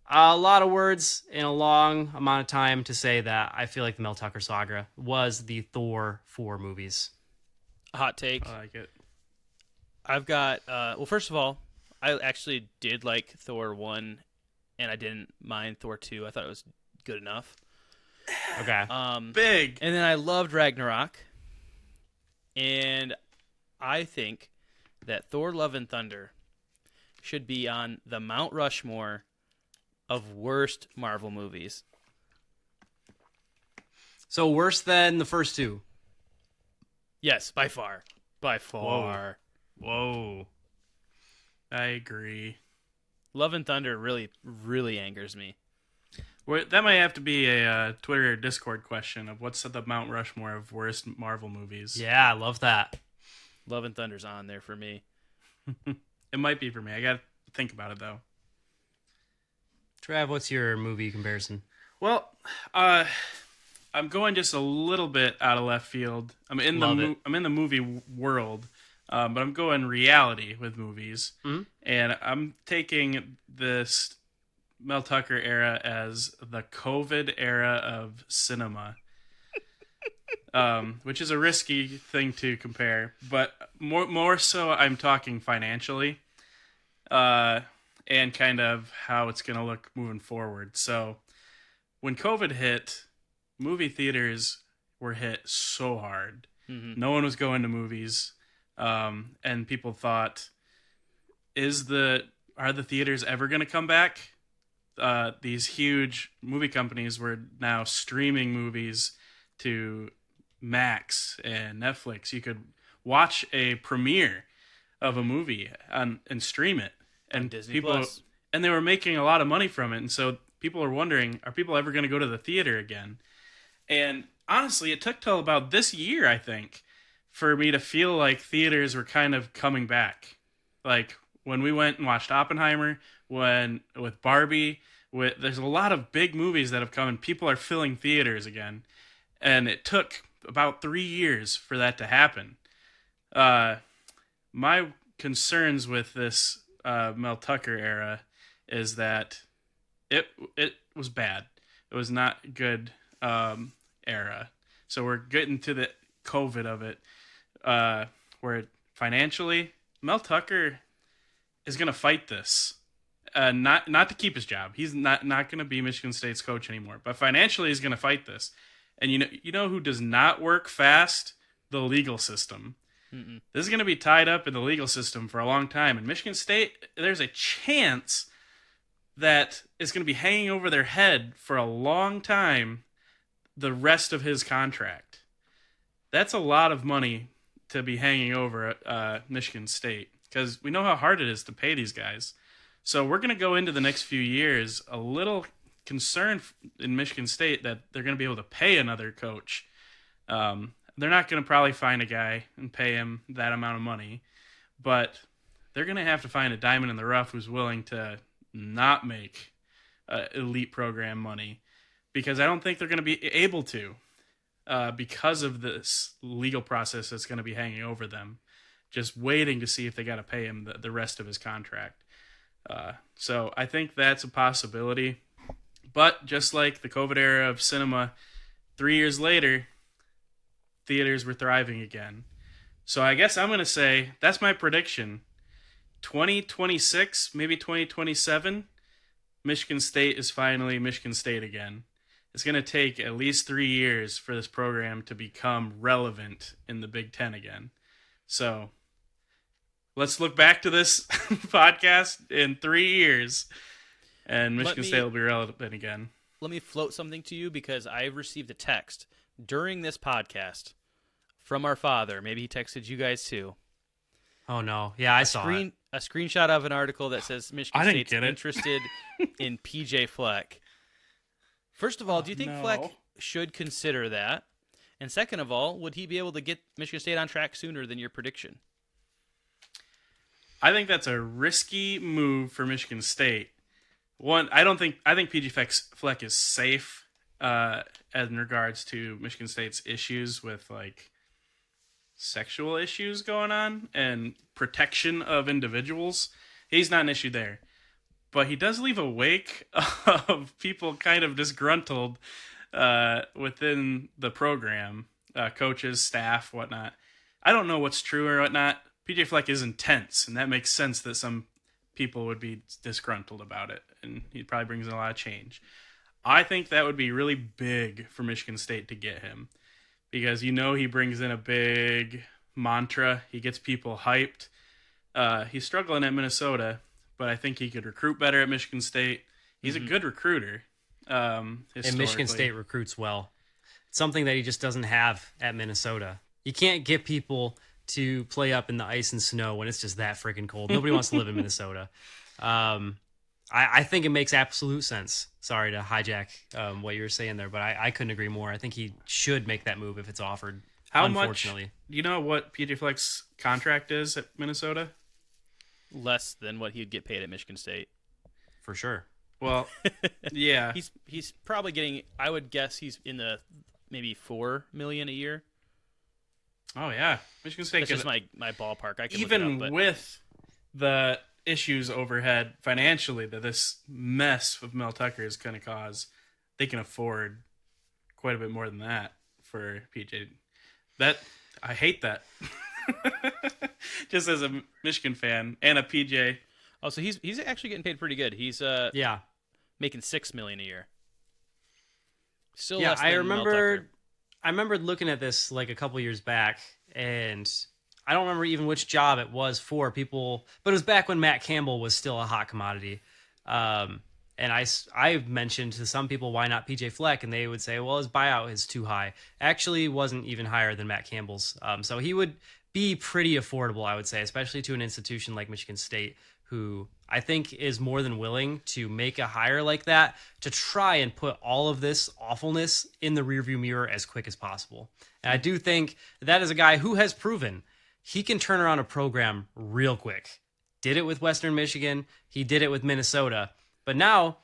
a lot of words in a long amount of time to say that I feel like the Mel Tucker saga was the Thor 4 movies. Hot take. I like it. I've got, first of all, I actually did like Thor 1, and I didn't mind Thor 2. I thought it was good enough. Okay. Big. And then I loved Ragnarok. And I think that Thor, Love, and Thunder should be on the Mount Rushmore of worst Marvel movies. So worse than the first 2? Yes, by far. By far. Whoa. I agree. Love and Thunder really, really angers me. Well, that might have to be a Twitter or Discord question of what's the Mount Rushmore of worst Marvel movies. Yeah, I love that. Love and Thunder's on there for me. It might be for me. I got to think about it, though. Trav, what's your movie comparison? Well, I'm going just a little bit out of left field. I'm in the movie world, but I'm going reality with movies, and I'm taking this Mel Tucker era as the COVID era of cinema, which is a risky thing to compare, but more so I'm talking financially. And kind of how it's going to look moving forward. So when COVID hit, movie theaters were hit so hard. Mm-hmm. No one was going to movies. And people thought, are the theaters ever going to come back? These huge movie companies were now streaming movies to Max and Netflix. You could watch a premiere of a movie and stream it. And Disney Plus. And they were making a lot of money from it. And so people are wondering, are people ever going to go to the theater again? And honestly, it took till about this year, I think, for me to feel like theaters were kind of coming back. Like when we went and watched Oppenheimer, with Barbie, there's a lot of big movies that have come and people are filling theaters again. And it took about 3 years for that to happen. My concerns with this Mel Tucker era is that it was bad. It was not good era. So we're getting to the COVID of it, where financially Mel Tucker is going to fight this, not to keep his job. He's not going to be Michigan State's coach anymore. But financially, he's going to fight this. And you know who does not work fast? The legal system. Mm-mm. This is going to be tied up in the legal system for a long time. And Michigan State, there's a chance that it's going to be hanging over their head for a long time the rest of his contract. That's a lot of money to be hanging over Michigan State, because we know how hard it is to pay these guys. So we're going to go into the next few years a little concerned in Michigan State that they're going to be able to pay another coach. They're not going to probably find a guy and pay him that amount of money, but they're going to have to find a diamond in the rough who's willing to not make elite program money, because I don't think they're going to be able to because of this legal process that's going to be hanging over them, just waiting to see if they got to pay him the rest of his contract. So I think that's a possibility. But just like the COVID era of cinema, 3 years later, theaters were thriving again. So I guess I'm going to say that's my prediction. 2026, maybe 2027, Michigan State is finally Michigan State again. It's going to take at least 3 years for this program to become relevant in the Big Ten again. So let's look back to this podcast in 3 years, and Michigan State will be relevant again. Let me float something to you, because I received a text during this podcast from our father. Maybe he texted you guys too. Oh, no. Yeah, I saw it. A screenshot of an article that says Michigan State's interested in PJ Fleck. First of all, do you think Fleck should consider that? And second of all, would he be able to get Michigan State on track sooner than your prediction? I think that's a risky move for Michigan State. I think PJ Fleck is safe in regards to Michigan State's issues with like sexual issues going on and protection of individuals. He's not an issue there. But he does leave a wake of people kind of disgruntled within the program, coaches, staff, whatnot. I don't know what's true or whatnot. PJ Fleck is intense, and that makes sense that some people would be disgruntled about it, and he probably brings in a lot of change. I think that would be really big for Michigan State to get him, because he brings in a big mantra. He gets people hyped. He's struggling at Minnesota, but I think he could recruit better at Michigan State. He's a good recruiter. And Michigan State recruits well. It's something that he just doesn't have at Minnesota. You can't get people to play up in the ice and snow when it's just that freaking cold. Nobody wants to live in Minnesota. I think it makes absolute sense. Sorry to hijack what you were saying there, but I couldn't agree more. I think he should make that move if it's offered. How much? Do you know what PJ Fleck's contract is at Minnesota? Less than what he'd get paid at Michigan State. For sure. Well, yeah. He's probably getting, I would guess he's in the maybe $4 million a year. Oh yeah. Michigan State. That's just my ballpark. I can even look it up, with the issues overhead financially that this mess of Mel Tucker is going to cause, they can afford quite a bit more than that for PJ. I hate that. Just as a Michigan fan and a PJ. Oh, so he's actually getting paid pretty good. He's making $6 million a year. Still less than Mel Tucker. I remember looking at this like a couple years back, and I don't remember even which job it was for people, but it was back when Matt Campbell was still a hot commodity. And I mentioned to some people, why not PJ Fleck? And they would say, well, his buyout is too high. Actually, wasn't even higher than Matt Campbell's. So he would be pretty affordable, I would say, especially to an institution like Michigan State, who I think is more than willing to make a hire like that to try and put all of this awfulness in the rearview mirror as quick as possible. And I do think that is a guy who has proven he can turn around a program real quick. Did it with Western Michigan. He did it with Minnesota. But now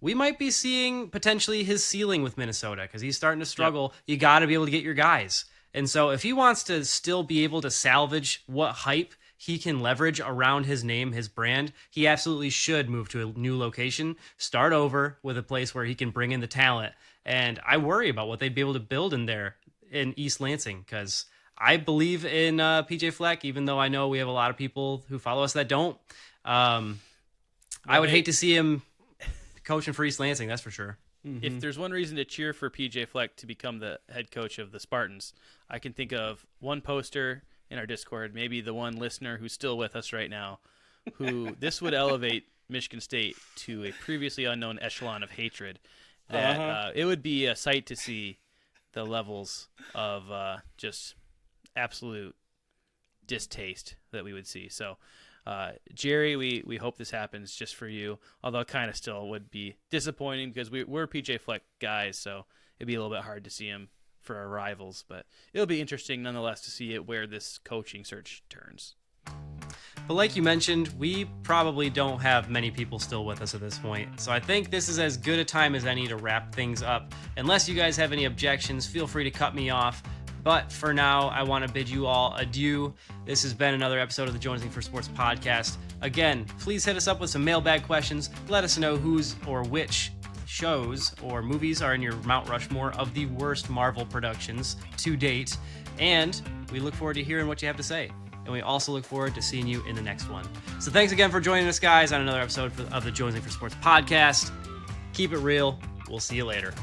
we might be seeing potentially his ceiling with Minnesota because he's starting to struggle. Yep. You got to be able to get your guys. And so if he wants to still be able to salvage what hype he can leverage around his name, his brand, he absolutely should move to a new location, start over with a place where he can bring in the talent. And I worry about what they'd be able to build in there in East Lansing, because I believe in PJ Fleck, even though I know we have a lot of people who follow us that don't. I would hate to see him coaching for East Lansing, that's for sure. Mm-hmm. If there's one reason to cheer for PJ Fleck to become the head coach of the Spartans, I can think of one poster in our Discord, maybe the one listener who's still with us right now, who this would elevate Michigan State to a previously unknown echelon of hatred. That it would be a sight to see the levels of just absolute distaste that we would see. So Jerry, we hope this happens just for you, although it kind of still would be disappointing because we're PJ Fleck guys, so it'd be a little bit hard to see him for our rivals, but it'll be interesting nonetheless to see it where this coaching search turns. But like you mentioned, we probably don't have many people still with us at this point, so I think this is as good a time as any to wrap things up. Unless you guys have any objections, feel free to cut me off. But for now, I want to bid you all adieu. This has been another episode of the Jonesing for Sports podcast. Again, please hit us up with some mailbag questions. Let us know whose or which shows or movies are in your Mount Rushmore of the worst Marvel productions to date. And we look forward to hearing what you have to say. And we also look forward to seeing you in the next one. So thanks again for joining us, guys, on another episode of the Jonesing for Sports podcast. Keep it real. We'll see you later.